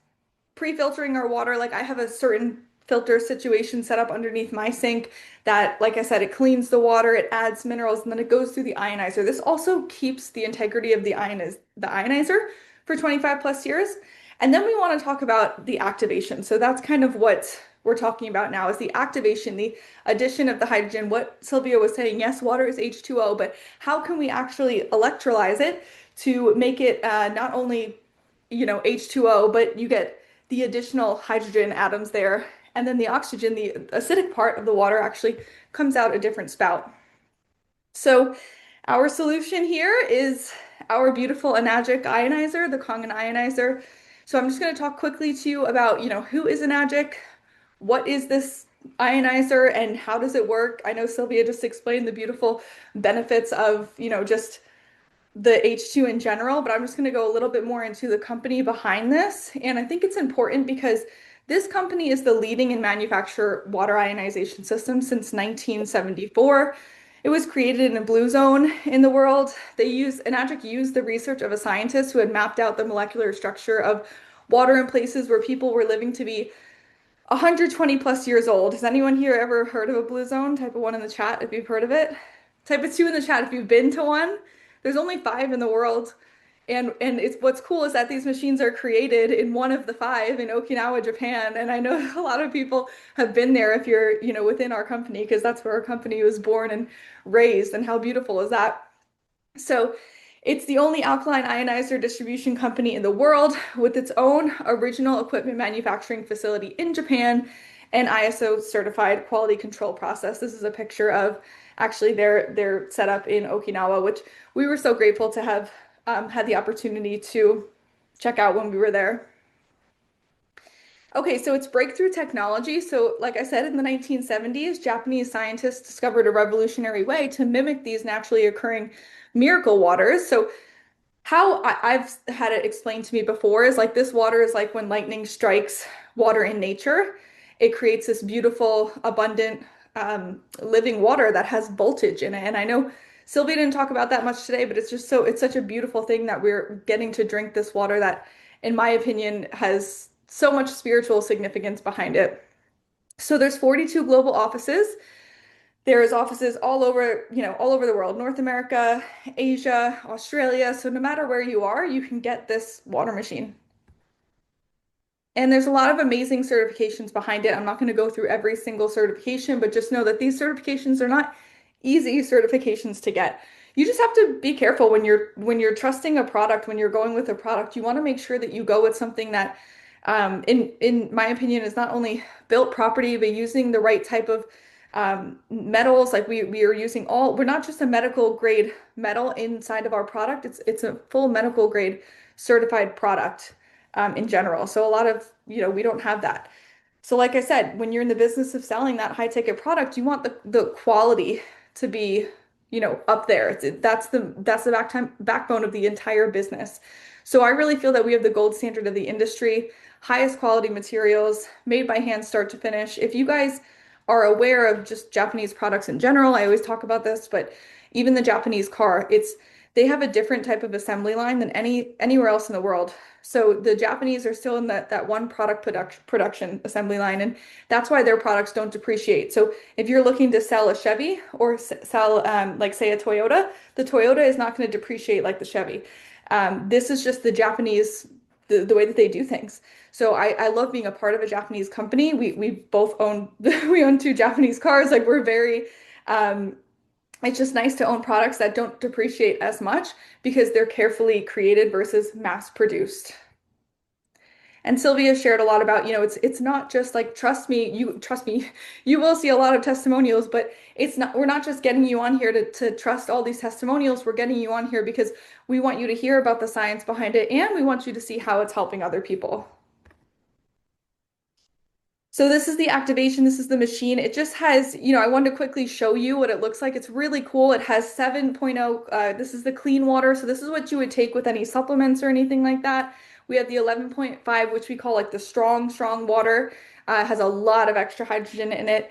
pre-filtering our water. Like I have a certain filter situation set up underneath my sink that, like I said, it cleans the water, it adds minerals, and then it goes through the ionizer. This also keeps the integrity of the ionizer for 25 plus years. And then we want to talk about the activation. So that's kind of what we're talking about now is the activation, the addition of the hydrogen. What Sylvia was saying, yes, water is H2O, but how can we actually electrolyze it to make it not only, H2O, but you get the additional hydrogen atoms there. And then the oxygen, the acidic part of the water actually comes out a different spout. So our solution here is our beautiful Enagic ionizer, the Kangen ionizer. So I'm just going to talk quickly to you about, who is Enagic, what is this ionizer, and how does it work? I know Sylvia just explained the beautiful benefits of, just the H2 in general, but I'm just going to go a little bit more into the company behind this. And I think it's important because this company is the leading in manufacture water ionization systems since 1974. It was created in a blue zone in the world. Enagic used the research of a scientist who had mapped out the molecular structure of water in places where people were living to be 120 plus years old. Has anyone here ever heard of a blue zone? Type a one in the chat if you've heard of it. Type a two in the chat if you've been to one. There's only 5 in the world. And it's what's cool is that these machines are created in one of the five in Okinawa, Japan. And I know a lot of people have been there if you're, within our company, because that's where our company was born and raised. And how beautiful is that? So it's the only alkaline ionizer distribution company in the world with its own original equipment manufacturing facility in Japan and ISO certified quality control process. This is a picture of actually their setup in Okinawa, which we were so grateful to have had the opportunity to check out when we were there. Okay, so it's breakthrough technology. So, like I said, in the 1970s, Japanese scientists discovered a revolutionary way to mimic these naturally occurring miracle waters. So, how I've had it explained to me before is like this water is like when lightning strikes water in nature, it creates this beautiful, abundant, living water that has voltage in it. And I know Sylvia didn't talk about that much today, but it's such a beautiful thing that we're getting to drink this water that, in my opinion, has so much spiritual significance behind it. So there's 42 global offices. There's offices all over, all over the world, North America, Asia, Australia. So no matter where you are, you can get this water machine. And there's a lot of amazing certifications behind it. I'm not going to go through every single certification, but just know that these certifications are not easy certifications to get. You just have to be careful when you're trusting a product, when you're going with a product, you want to make sure that you go with something that in my opinion is not only built property, but using the right type of metals. Like we are using we're not just a medical grade metal inside of our product. It's a full medical grade certified product in general. So a lot of, we don't have that. So like I said, when you're in the business of selling that high ticket product, you want the quality to be, up there. That's the backbone of the entire business. So I really feel that we have the gold standard of the industry, highest quality materials, made by hand start to finish. If you guys are aware of just Japanese products in general, I always talk about this, but even the Japanese car, they have a different type of assembly line than anywhere else in the world. So the Japanese are still in that one production assembly line, and that's why their products don't depreciate. So if you're looking to sell a Chevy or sell, like say a Toyota, the Toyota is not going to depreciate like the Chevy. This is just the Japanese, the way that they do things. So I love being a part of a Japanese company. We both own we own two Japanese cars. Like we're very it's just nice to own products that don't depreciate as much because they're carefully created versus mass produced. And Sylvia shared a lot about, it's not just like trust me, you will see a lot of testimonials, but we're not just getting you on here to trust all these testimonials. We're getting you on here because we want you to hear about the science behind it and we want you to see how it's helping other people. So this is the activation. This is the machine. It just has, I wanted to quickly show you what it looks like. It's really cool. It has 7.0. This is the clean water. So this is what you would take with any supplements or anything like that. We have the 11.5, which we call like the strong water. Has a lot of extra hydrogen in it.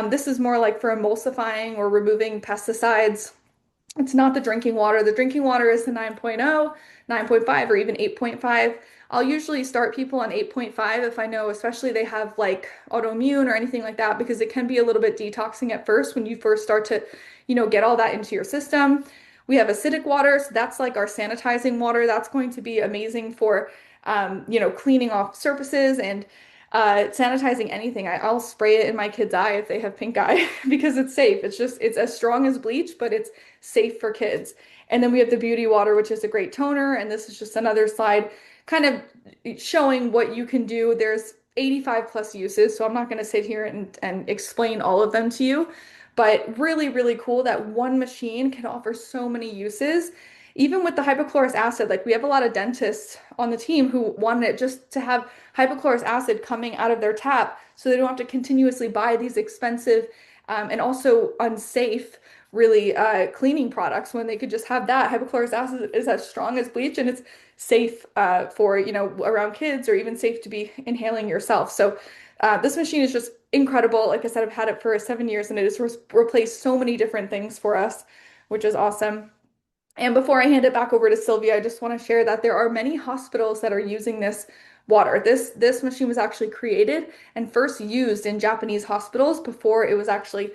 This is more like for emulsifying or removing pesticides. It's not the drinking water. The drinking water is the 9.0, 9.5, or even 8.5. I'll usually start people on 8.5 if I know, especially they have like autoimmune or anything like that, because it can be a little bit detoxing at first when you first start to, get all that into your system. We have acidic water, so that's like our sanitizing water. That's going to be amazing for, cleaning off surfaces and sanitizing anything. I'll spray it in my kid's eye if they have pink eye because it's safe. It's as strong as bleach, but it's safe for kids. And then we have the beauty water, which is a great toner. And this is just another slide kind of showing what you can do. There's 85 plus uses, so I'm not going to sit here and explain all of them to you, but really, really cool that one machine can offer so many uses. Even with the hypochlorous acid, like we have a lot of dentists on the team who wanted it just to have hypochlorous acid coming out of their tap so they don't have to continuously buy these expensive and also unsafe, really cleaning products when they could just have that. Hypochlorous acid is as strong as bleach and it's safe for, around kids or even safe to be inhaling yourself. So this machine is just incredible. Like I said, I've had it for 7 years and it has replaced so many different things for us, which is awesome. And before I hand it back over to Sylvia, I just want to share that there are many hospitals that are using this water. This machine was actually created and first used in Japanese hospitals before it was actually,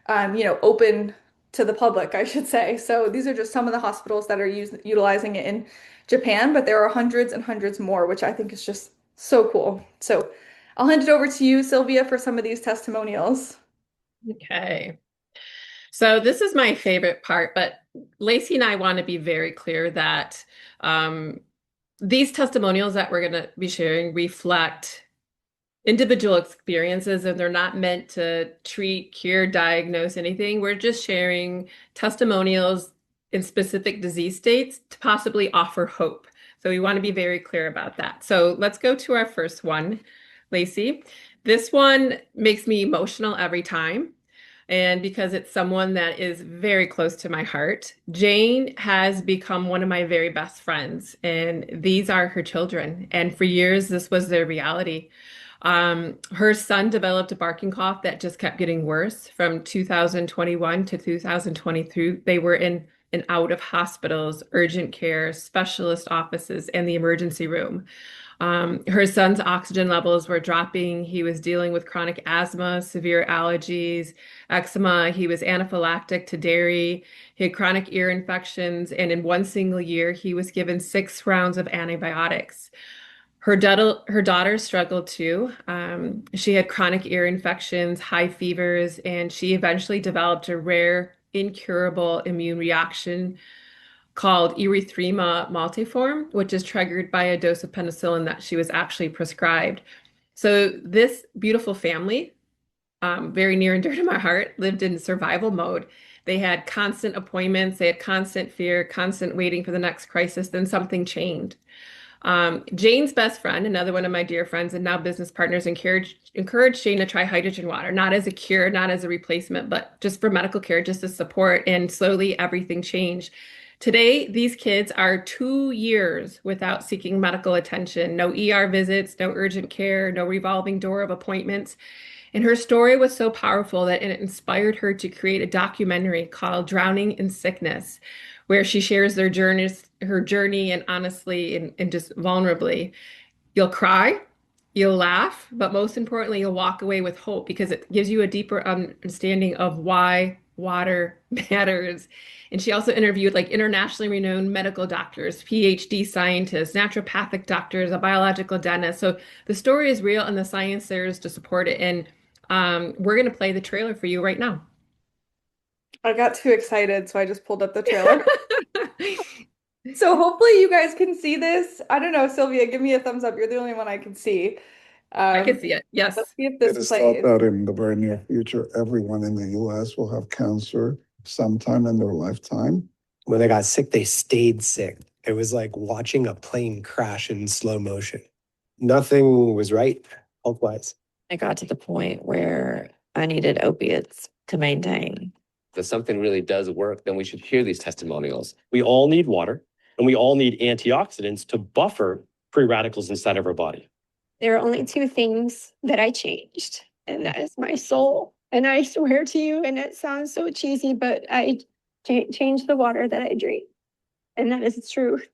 open. to the public, I should say. So these are just some of the hospitals that are utilizing it in Japan, but there are hundreds and hundreds more, which I think is just so cool. So I'll hand it over to you, Sylvia, for some of these testimonials. Okay. So this is my favorite part, but Lacey and I want to be very clear that um, these testimonials that we're going to be sharing reflect individual experiences and they're not meant to treat, cure, diagnose anything. We're just sharing testimonials in specific disease states to possibly offer hope. So we want to be very clear about that. So let's go to our first one, Lacey. This one makes me emotional every time. And because it's someone that is very close to my heart, Jane has become one of my very best friends, and these are her children. And for years, this was their reality. Her son developed a barking cough that just kept getting worse from 2021 to 2022. They were in and out of hospitals, urgent care, specialist offices, and the emergency room. Her son's oxygen levels were dropping. He was dealing with chronic asthma, severe allergies, eczema. He was anaphylactic to dairy. He had chronic ear infections. And in one single year, he was given 6 rounds of antibiotics. Her daughter struggled too. She had chronic ear infections, high fevers, and she eventually developed a rare, incurable immune reaction called erythema multiforme, which is triggered by a dose of penicillin that she was actually prescribed. So this beautiful family, very near and dear to my heart, lived in survival mode. They had constant appointments, they had constant fear, constant waiting for the next crisis, then something changed. Jane's best friend, another one of my dear friends and now business partners, encouraged Jane to try hydrogen water, not as a cure, not as a replacement, but just for medical care, just as support. And slowly everything changed. Today, these kids are 2 years without seeking medical attention, no ER visits, no urgent care, no revolving door of appointments. And her story was so powerful that it inspired her to create a documentary called Drowning in Sickness, where she shares her journey, and honestly and just vulnerably. You'll cry, you'll laugh, but most importantly, you'll walk away with hope because it gives you a deeper understanding of why water matters. And she also interviewed like internationally renowned medical doctors, PhD scientists, naturopathic doctors, a biological dentist. So the story is real and the science there is to support it. And we're going to play the trailer for you right now. I got too excited, so I just pulled up the trailer. So hopefully you guys can see this. I don't know, Sylvia, give me a thumbs up. You're the only one I can see. I can Um, see it. let's Yes. see if It this is thought plays. that in the very near future, everyone in the US will have cancer sometime in their lifetime. When they got sick, they stayed sick. It was like watching a plane crash in slow motion. Nothing was right health-wise. I got to the point where I needed opiates to maintain. If something really does work, then we should hear these testimonials. We all need water and we all need antioxidants to buffer free radicals inside of our body. There are only two things that I changed, and that is my soul. And I swear to you, and it sounds so cheesy, but I changed the water that I drink. And that is the truth.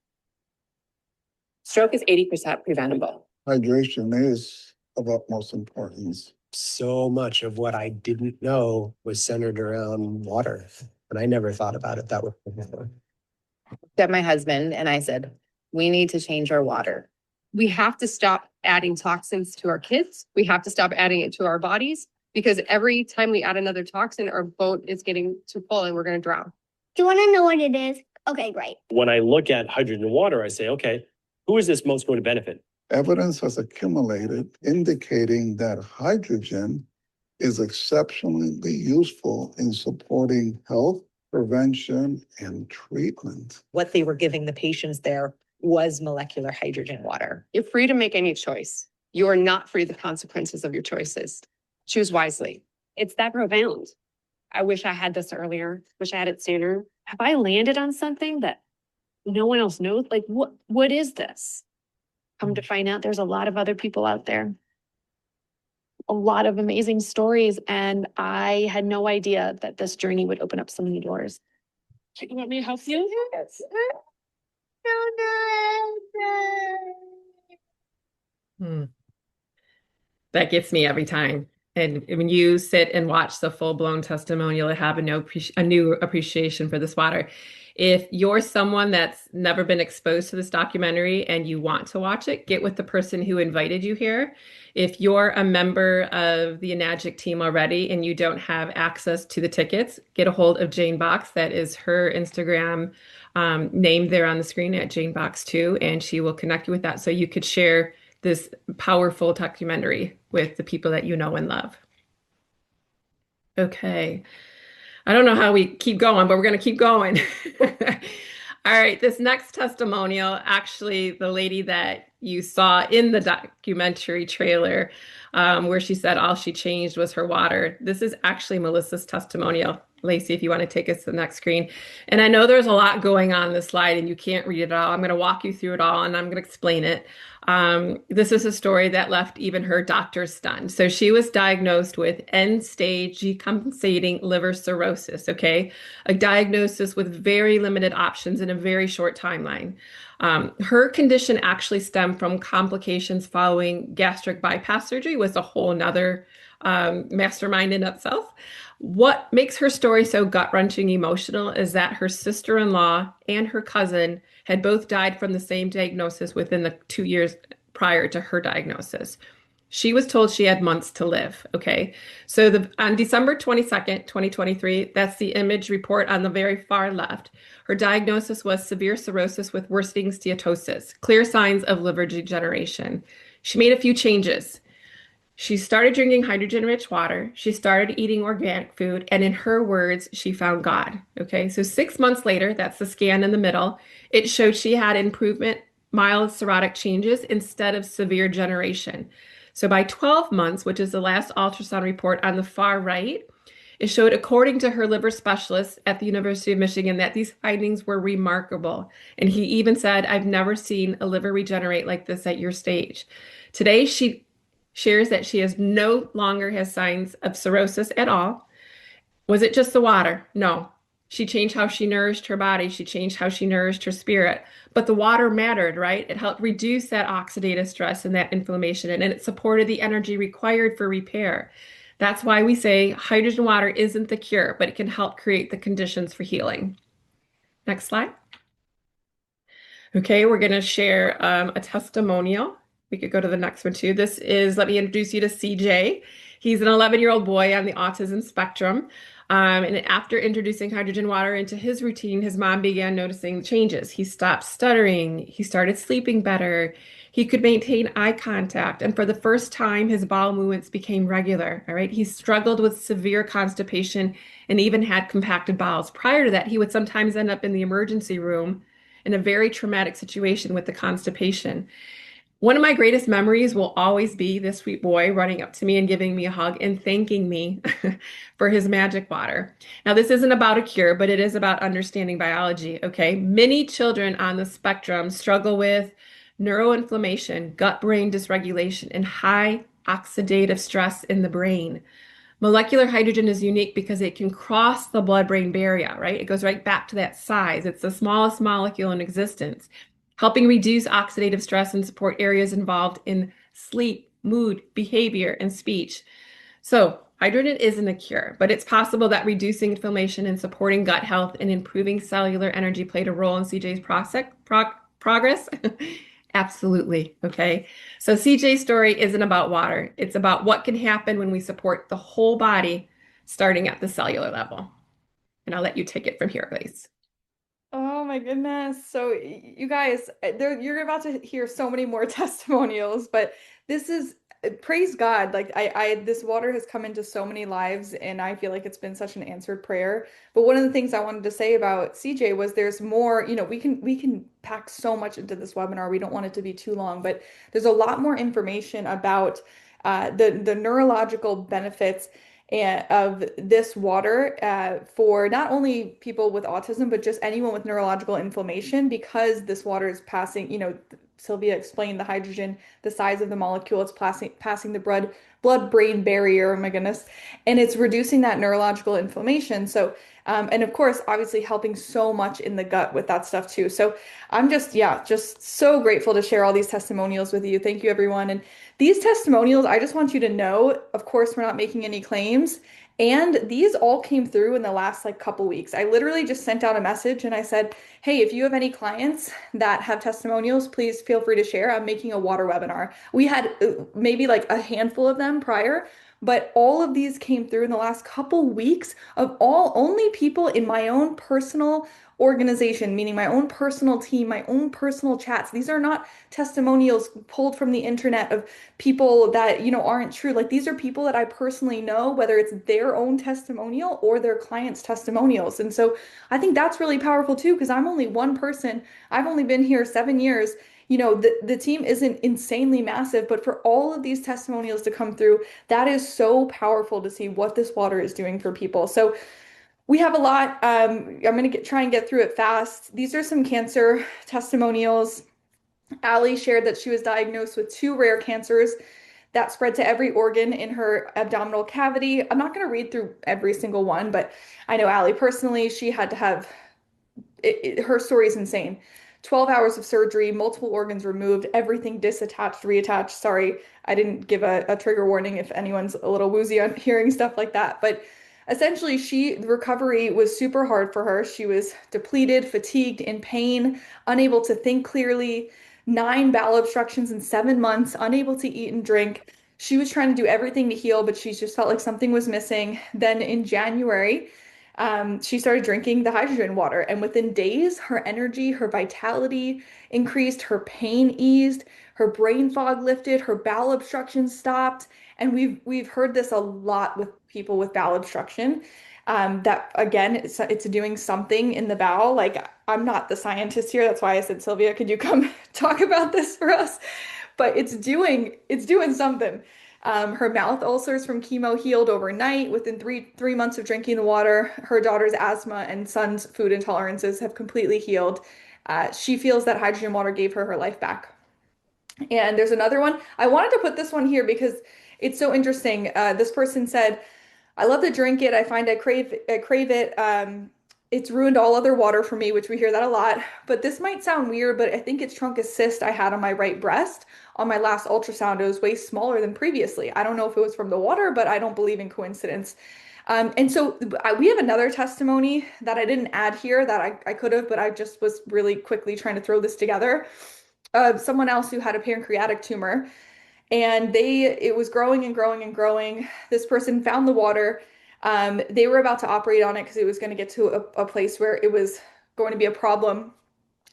Stroke is 80% preventable. Hydration is of utmost importance. So much of what I didn't know was centered around water, and I never thought about it that way before. At my husband and I said, we need to change our water. We have to stop adding toxins to our kids. We have to stop adding it to our bodies because every time we add another toxin, our boat is getting too full and we're going to drown. Do you want to know what it is? Okay, great. When I look at hydrogen water, I say, okay, who is this most going to benefit? Evidence has accumulated indicating that hydrogen is exceptionally useful in supporting health, prevention, and treatment. What they were giving the patients there was molecular hydrogen water. You're free to make any choice. You are not free of the consequences of your choices. Choose wisely. It's that profound. I wish I had this earlier. Wish I had it sooner. Have I landed on something that no one else knows? Like, what is this? Come to find out, there's a lot of other people out there. A lot of amazing stories. And I had no idea that this journey would open up so many doors. You want me to help you? Yes. Hmm. That gets me every time. And when you sit and watch the full-blown testimonial, you'll have a new appreciation for this water. If you're someone that's never been exposed to this documentary and you want to watch it, get with the person who invited you here. If you're a member of the Enagic team already and you don't have access to the tickets, get a hold of Jane Box. That is her Instagram name there on the screen at Jane Box 2, and she will connect you with that so you could share this powerful documentary with the people that you know and love. Okay. I don't know how we keep going, but we're going to keep going. All right, this next testimonial, actually, the lady that you saw in the documentary trailer, where she said all she changed was her water. This is actually Melissa's testimonial. Lacey, if you want to take us to the next screen. And I know there's a lot going on this slide and you can't read it all. I'm going to walk you through it all and I'm going to explain it. This is a story that left even her doctor stunned. So she was diagnosed with end-stage decompensating liver cirrhosis, okay? A diagnosis with very limited options in a very short timeline. Her condition actually stemmed from complications following gastric bypass surgery, was a whole nother mastermind in itself. What makes her story so gut-wrenching emotional is that her sister-in-law and her cousin had both died from the same diagnosis within the 2 years prior to her diagnosis. She was told she had months to live, okay? So on December 22nd, 2023, that's the image report on the very far left. Her diagnosis was severe cirrhosis with worsening steatosis, clear signs of liver degeneration. She made a few changes. She started drinking hydrogen-rich water. She started eating organic food. And in her words, she found God. Okay, so 6 months later, that's the scan in the middle, it showed she had improvement, mild cirrhotic changes instead of severe degeneration. So by 12 months, which is the last ultrasound report on the far right, it showed, according to her liver specialist at the University of Michigan, that these findings were remarkable. And he even said, I've never seen a liver regenerate like this at your stage. Today, she shares that she has no longer has signs of cirrhosis at all. Was it just the water? No. She changed how she nourished her body. She changed how she nourished her spirit. But the water mattered, right? It helped reduce that oxidative stress and that inflammation, and it supported the energy required for repair. That's why we say hydrogen water isn't the cure, but it can help create the conditions for healing. Next slide. Okay, we're going to share a testimonial. We could go to the next one too. This is, let me introduce you to CJ. He's an 11-year-old boy on the autism spectrum. And after introducing hydrogen water into his routine, his mom began noticing changes. He stopped stuttering. He started sleeping better. He could maintain eye contact. And for the first time, his bowel movements became regular. All right. He struggled with severe constipation and even had compacted bowels. Prior to that, he would sometimes end up in the emergency room in a very traumatic situation with the constipation. One of my greatest memories will always be this sweet boy running up to me and giving me a hug and thanking me for his magic water. Now, this isn't about a cure, but it is about understanding biology, okay? Many children on the spectrum struggle with neuroinflammation, gut-brain dysregulation, and high oxidative stress in the brain. Molecular hydrogen is unique because it can cross the blood-brain barrier, right? It goes right back to that size. It's the smallest molecule in existence, helping reduce oxidative stress and support areas involved in sleep, mood, behavior, and speech. So hydrogen isn't a cure, but it's possible that reducing inflammation and supporting gut health and improving cellular energy played a role in CJ's progress. Absolutely. Okay. So CJ's story isn't about water. It's about what can happen when we support the whole body, starting at the cellular level. And I'll let you take it from here, please. Oh my goodness. So you guys, you're about to hear so many more testimonials, but this is, praise God. Like this water has come into so many lives and I feel like it's been such an answered prayer. But one of the things I wanted to say about CJ was there's more, we can pack so much into this webinar. We don't want it to be too long, but there's a lot more information about the neurological benefits of this water for not only people with autism, but just anyone with neurological inflammation, because this water is passing, Sylvia explained the hydrogen, the size of the molecule, it's passing the blood-brain barrier, oh my goodness, and it's reducing that neurological inflammation. So And of course, obviously helping so much in the gut with that stuff too. So I'm just, yeah, just so grateful to share all these testimonials with you. Thank you, everyone. And these testimonials, I just want you to know, of course, we're not making any claims. And these all came through in the last like couple weeks. I literally just sent out a message and I said, hey, if you have any clients that have testimonials, please feel free to share. I'm making a water webinar. We had maybe like a handful of them prior, but all of these came through in the last couple weeks of all only people in my own personal organization, meaning my own personal team, my own personal chats. These are not testimonials pulled from the internet of people that, aren't true. Like these are people that I personally know, whether it's their own testimonial or their clients' testimonials. And so I think that's really powerful too, because I'm only one person. I've only been here 7 years. The team isn't insanely massive, but for all of these testimonials to come through, that is so powerful to see what this water is doing for people. So we have a lot. I'm going to try and get through it fast. These are some cancer testimonials. Allie shared that she was diagnosed with two rare cancers that spread to every organ in her abdominal cavity. I'm not going to read through every single one, but I know Allie personally, she had to have her story is insane. 12 hours of surgery, multiple organs removed, everything disattached, reattached. Sorry, I didn't give a trigger warning if anyone's a little woozy on hearing stuff like that. But essentially, the recovery was super hard for her. She was depleted, fatigued, in pain, unable to think clearly, 9 bowel obstructions in 7 months, unable to eat and drink. She was trying to do everything to heal, but she just felt like something was missing. Then in January, she started drinking the hydrogen water, and within days, her energy, her vitality increased, her pain eased, her brain fog lifted, her bowel obstruction stopped. And we've heard this a lot with people with bowel obstruction. That again, it's doing something in the bowel. Like I'm not the scientist here, that's why I said, Sylvia, could you come talk about this for us? But it's doing something. Her mouth ulcers from chemo healed overnight within three months of drinking the water. Her daughter's asthma and son's food intolerances have completely healed. She feels that hydrogen water gave her life back. And there's another one. I wanted to put this one here because it's so interesting. This person said, I love to drink it. I find I crave it. It's ruined all other water for me, which we hear that a lot. But this might sound weird, but I think it's trunk a cyst I had on my right breast. On my last ultrasound, it was way smaller than previously. I don't know if it was from the water, but I don't believe in coincidence. And so we have another testimony that I didn't add here that I could have, but I just was really quickly trying to throw this together. Someone else who had a pancreatic tumor and it was growing and growing and growing. This person found the water. They were about to operate on it because it was going to get to a place where it was going to be a problem.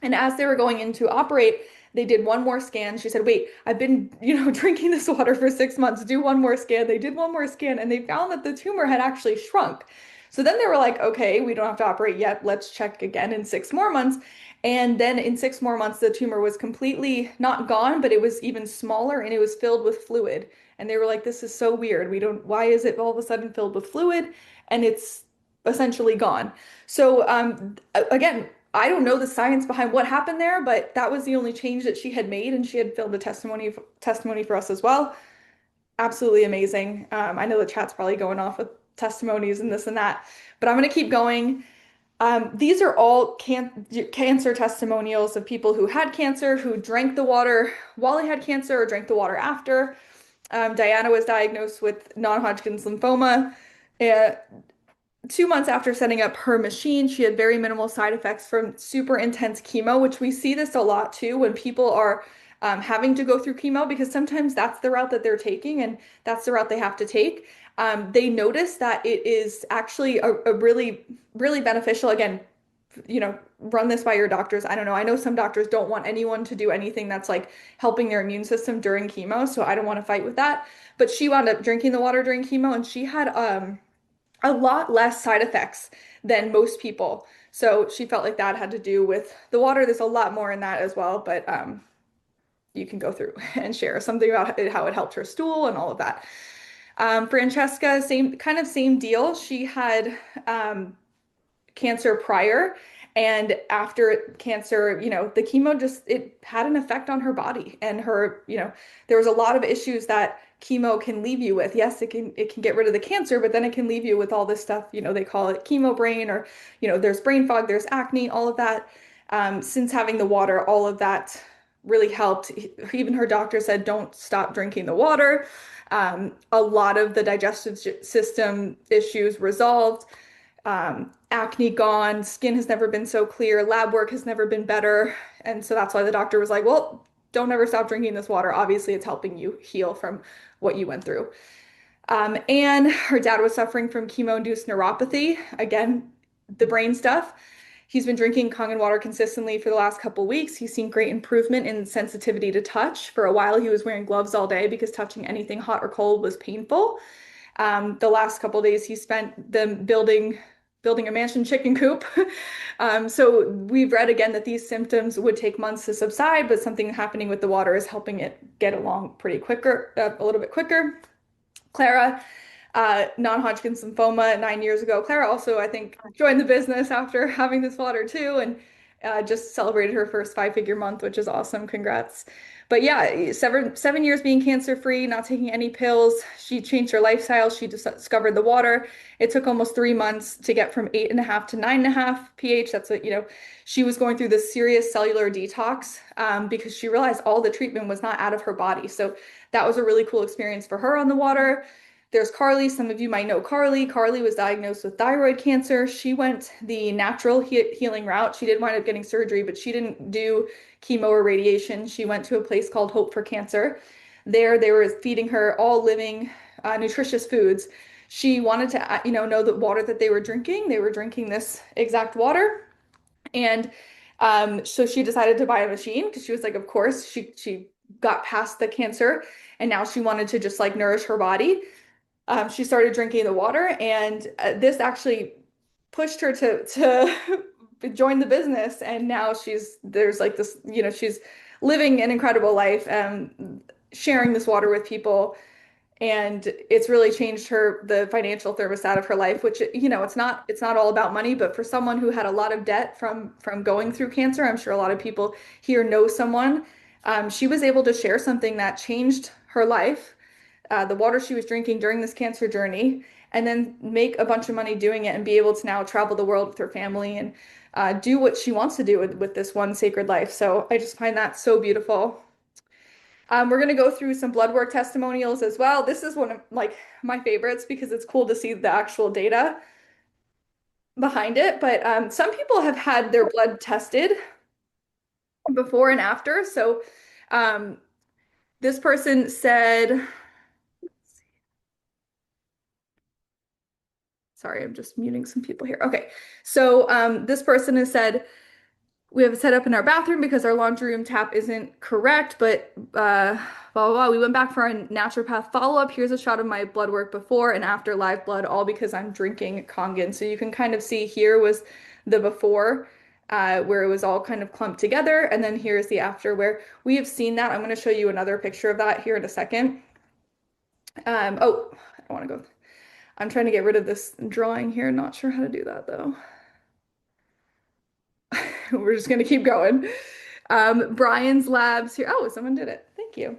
And as they were going in to operate, they did one more scan. She said, wait, I've been, drinking this water for 6 months. Do one more scan. They did one more scan and they found that the tumor had actually shrunk. So then they were like, okay, we don't have to operate yet. Let's check again in 6 more months. And then in 6 more months, the tumor was completely not gone, but it was even smaller and it was filled with fluid. And they were like, this is so weird. Why is it all of a sudden filled with fluid? And it's essentially gone. So again, I don't know the science behind what happened there, but that was the only change that she had made, and she had filmed a testimony for us as well. Absolutely amazing. I know the chat's probably going off with testimonies and this and that, but I'm going to keep going. These are all cancer testimonials of people who had cancer, who drank the water while they had cancer or drank the water after. Diana was diagnosed with non-Hodgkin's lymphoma. Uh, 2 months after setting up her machine, she had very minimal side effects from super intense chemo, which we see this a lot too when people are having to go through chemo because sometimes that's the route that they're taking and that's the route they have to take. They notice that it is actually a really, really beneficial. Again, run this by your doctors. I don't know. I know some doctors don't want anyone to do anything that's like helping their immune system during chemo, so I don't want to fight with that. But she wound up drinking the water during chemo and she had a lot less side effects than most people. So she felt like that had to do with the water. There's a lot more in that as well, but you can go through and share something about how it helped her stool and all of that. Francesca, same deal. She had cancer prior, And after cancer, the chemo it had an effect on her body and her, there was a lot of issues that chemo can leave you with. Yes, it can get rid of the cancer, but then it can leave you with all this stuff, they call it chemo brain, or, there's brain fog, there's acne, all of that. Since having the water, all of that really helped. Even her doctor said, don't stop drinking the water. A lot of the digestive system issues resolved. Acne gone, skin has never been so clear, lab work has never been better. And so that's why the doctor was like, well, don't ever stop drinking this water. Obviously, it's helping you heal from what you went through. And her dad was suffering from chemo-induced neuropathy. Again, the brain stuff. He's been drinking Kangen water consistently for the last couple weeks. He's seen great improvement in sensitivity to touch. For a while, he was wearing gloves all day because touching anything hot or cold was painful. The last couple days, he spent them building a mansion chicken coop. So we've read again that these symptoms would take months to subside, but something happening with the water is helping it get along pretty quicker, a little bit quicker. Clara, non-Hodgkin's lymphoma 9 years ago. Clara also, I think, joined the business after having this water too, and just celebrated her first five-figure month, which is awesome. Congrats. But yeah, 7 years being cancer-free, not taking any pills. She changed her lifestyle. She discovered the water. It took almost 3 months to get from 8.5 to 9.5 pH. That's what, she was going through this serious cellular detox because she realized all the treatment was not out of her body. So that was a really cool experience for her on the water. There's Carly. Some of you might know Carly. Carly was diagnosed with thyroid cancer. She went the natural healing route. She did wind up getting surgery, but she didn't do chemo or radiation. She went to a place called Hope for Cancer. There, they were feeding her all living, nutritious foods. She wanted to, know the water that they were drinking. They were drinking this exact water. And so she decided to buy a machine because she was like, of course, she got past the cancer and now she wanted to just like nourish her body. She started drinking the water, and this actually pushed her to join the business. And now there's like this, she's living an incredible life, sharing this water with people. And it's really changed the financial thermostat of her life, which, it's not all about money, but for someone who had a lot of debt from going through cancer, I'm sure a lot of people here know someone. She was able to share something that changed her life, the water she was drinking during this cancer journey, and then make a bunch of money doing it and be able to now travel the world with her family and do what she wants to do with this one sacred life. So I just find that so beautiful. We're going to go through some blood work testimonials as well. This is one of like my favorites because it's cool to see the actual data behind it. But some people have had their blood tested before and after. So this person said, sorry, I'm just muting some people here. Okay. So this person has said, we have it set up in our bathroom because our laundry room tap isn't correct, but blah, blah, blah. We went back for our naturopath follow-up. Here's a shot of my blood work before and after live blood, all because I'm drinking Kangen. So you can kind of see here was the before, where it was all kind of clumped together. And then here's the after where we have seen that. I'm going to show you another picture of that here in a second. Oh, I don't want to go. I'm trying to get rid of this drawing here. Not sure how to do that though. We're just gonna keep going. Brian's Labs here. Oh, someone did it. Thank you.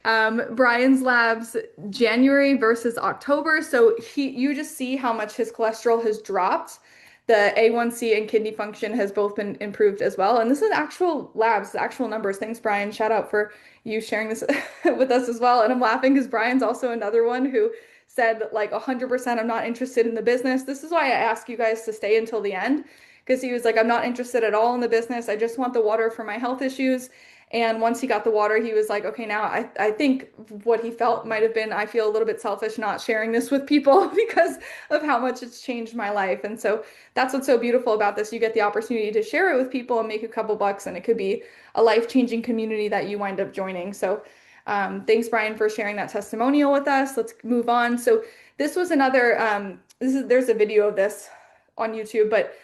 Brian's Labs, January versus October. So you just see how much his cholesterol has dropped. The A1C and kidney function has both been improved as well. And this is actual labs, actual numbers. Thanks, Brian. Shout out for you sharing this with us as well. And I'm laughing because Brian's also another one who said like 100% I'm not interested in the business. This is why I ask you guys to stay until the end, because he was like, I'm not interested at all in the business. I just want the water for my health issues. And once he got the water, he was like, okay, now I think what he felt might have been, I feel a little bit selfish not sharing this with people because of how much it's changed my life. And so that's what's so beautiful about this. You get the opportunity to share it with people and make a couple bucks, and it could be a life-changing community that you wind up joining. So thanks, Brian, for sharing that testimonial with us. Let's move on. So this was another, there's a video of this on YouTube, but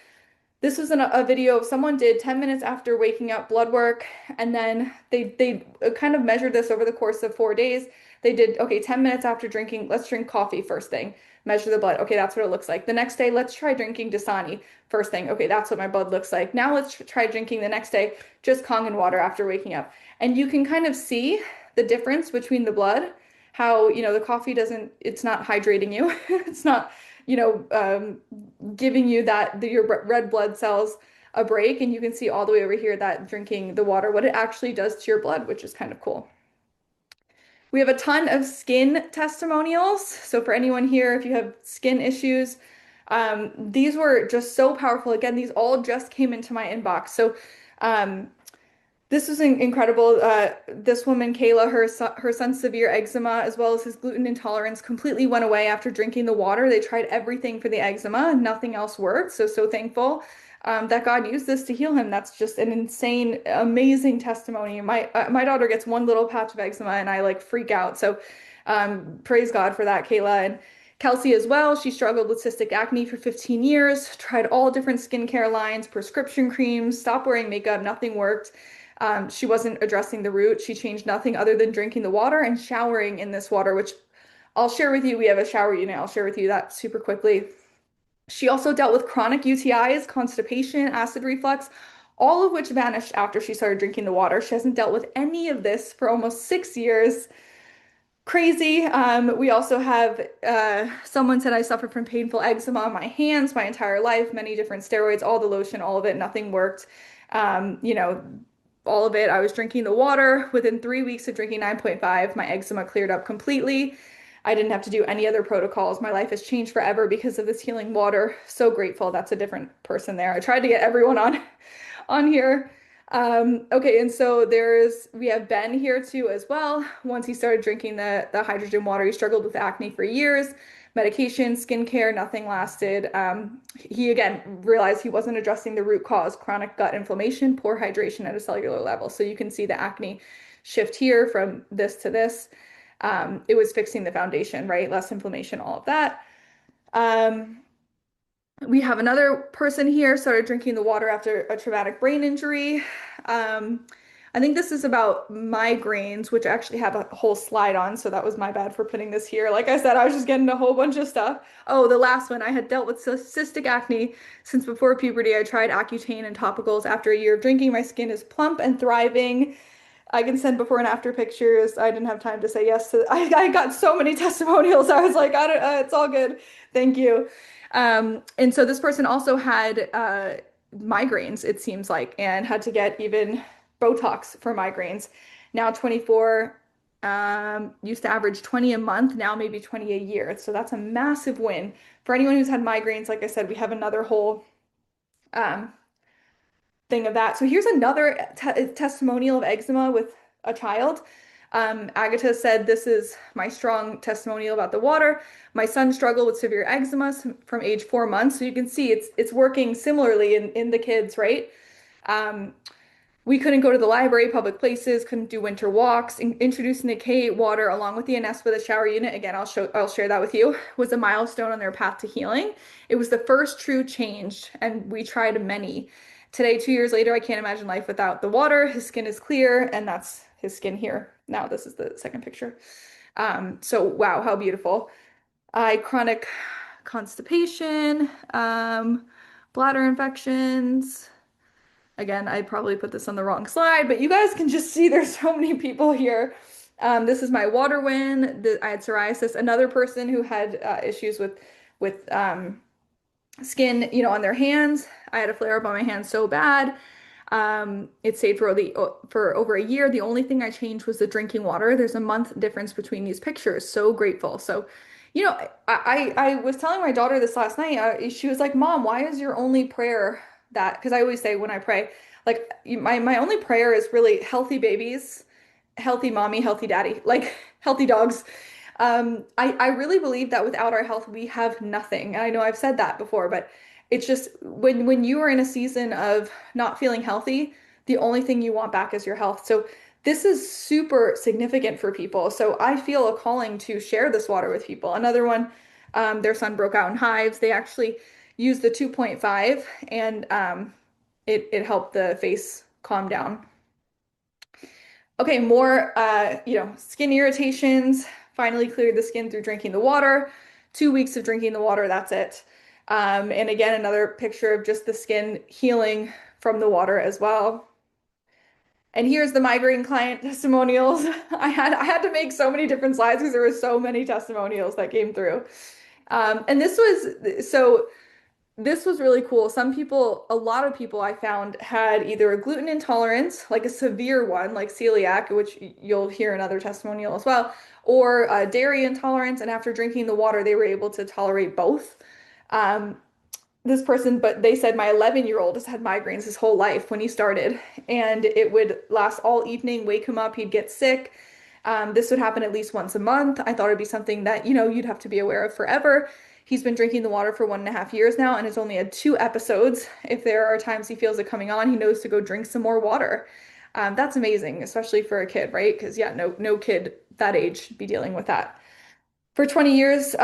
This was a video of someone did 10 minutes after waking up blood work, and then they kind of measured this over the course of 4 days. They did, okay, 10 minutes after drinking, let's drink coffee first thing, measure the blood. Okay, that's what it looks like. The next day, let's try drinking Dasani first thing. Okay, that's what my blood looks like. Now let's try drinking the next day just Kangen water after waking up. And you can kind of see the difference between the blood, how, the coffee doesn't, it's not hydrating you. It's not, giving you your red blood cells a break. And you can see all the way over here that drinking the water, what it actually does to your blood, which is kind of cool. We have a ton of skin testimonials. So for anyone here, if you have skin issues, these were just so powerful. Again, these all just came into my inbox. So this was incredible. This woman, Kayla, her son's severe eczema as well as his gluten intolerance completely went away after drinking the water. They tried everything for the eczema, nothing else worked. So thankful that God used this to heal him. That's just an insane, amazing testimony. My daughter gets one little patch of eczema and I like freak out. So praise God for that, Kayla. And Kelsey as well. She struggled with cystic acne for 15 years, tried all different skincare lines, prescription creams, stopped wearing makeup, nothing worked. She wasn't addressing the root. She changed nothing other than drinking the water and showering in this water, which I'll share with you. We have a shower unit. I'll share with you that super quickly. She also dealt with chronic UTIs, constipation, acid reflux, all of which vanished after she started drinking the water. She hasn't dealt with any of this for almost 6 years. Crazy. We also have someone said I suffered from painful eczema on my hands my entire life, many different steroids, all the lotion, all of it, nothing worked. All of it. I was drinking the water. Within 3 weeks of drinking 9.5, my eczema cleared up completely. I didn't have to do any other protocols. My life has changed forever because of this healing water. So grateful. That's a different person there. I tried to get everyone on here. Okay, and so we have Ben here too as well. Once he started drinking the hydrogen water, he struggled with acne for years. Medication, skincare, nothing lasted. He again realized he wasn't addressing the root cause, chronic gut inflammation, poor hydration at a cellular level. So you can see the acne shift here from this to this. It was fixing the foundation, right? Less inflammation, all of that. We have another person here started drinking the water after a traumatic brain injury. I think this is about migraines, which I actually have a whole slide on, so that was my bad for putting this here. Like I said, I was just getting a whole bunch of stuff. Oh, the last one, I had dealt with cystic acne since before puberty. I tried Accutane and topicals. After a year of drinking, my skin is plump and thriving. I can send before and after pictures. I didn't have time to say yes to. I got so many testimonials. I was like, I don't. It's all good. Thank you. And so this person also had migraines, it seems like, and had to get even Botox for migraines. Now 24, used to average 20 a month, now maybe 20 a year. So that's a massive win. For anyone who's had migraines, like I said, we have another whole thing of that. So here's another testimonial of eczema with a child. Agatha said, this is my strong testimonial about the water. My son struggled with severe eczema from age 4 months. So you can see it's working similarly in the kids, right? We couldn't go to the library, public places, couldn't do winter walks. Introducing the K8 water along with the Ines with a shower unit, again, I'll share that with you, was a milestone on their path to healing. It was the first true change, and we tried many. Today, 2 years later, I can't imagine life without the water. His skin is clear, and that's his skin here. Now, this is the second picture. So wow, how beautiful. Chronic constipation, bladder infections. Again, I probably put this on the wrong slide, but you guys can just see there's so many people here. This is my water win. I had psoriasis. Another person who had issues with skin, on their hands. I had a flare up on my hands so bad. It stayed for over a year. The only thing I changed was the drinking water. There's a month difference between these pictures. So grateful. So, I was telling my daughter this last night. She was like, Mom, why is your only prayer that? Because I always say when I pray, like my only prayer is really healthy babies, healthy mommy, healthy daddy, like healthy dogs. I really believe that without our health, we have nothing. And I know I've said that before, but it's just when you are in a season of not feeling healthy, the only thing you want back is your health. So this is super significant for people. So I feel a calling to share this water with people. Another one, their son broke out in hives. They actually, used the 2.5 and it helped the face calm down. Okay, more skin irritations. Finally cleared the skin through drinking the water. 2 weeks of drinking the water, that's it. And again, another picture of just the skin healing from the water as well. And here's the migraine client testimonials. I had to make so many different slides because there were so many testimonials that came through. And this was really cool. Some people, a lot of people I found had either a gluten intolerance, like a severe one, like celiac, which you'll hear in other testimonial as well, or a dairy intolerance. And after drinking the water, they were able to tolerate both. Um, this person, but they said my 11-year-old has had migraines his whole life when he started, and it would last all evening, wake him up, he'd get sick. This would happen at least once a month. I thought it'd be something that, you'd have to be aware of forever. He's been drinking the water for 1.5 years now and has only had 2 episodes. If there are times he feels it coming on, he knows to go drink some more water. That's amazing, especially for a kid, right? Because yeah, no kid that age should be dealing with that. For 20 years,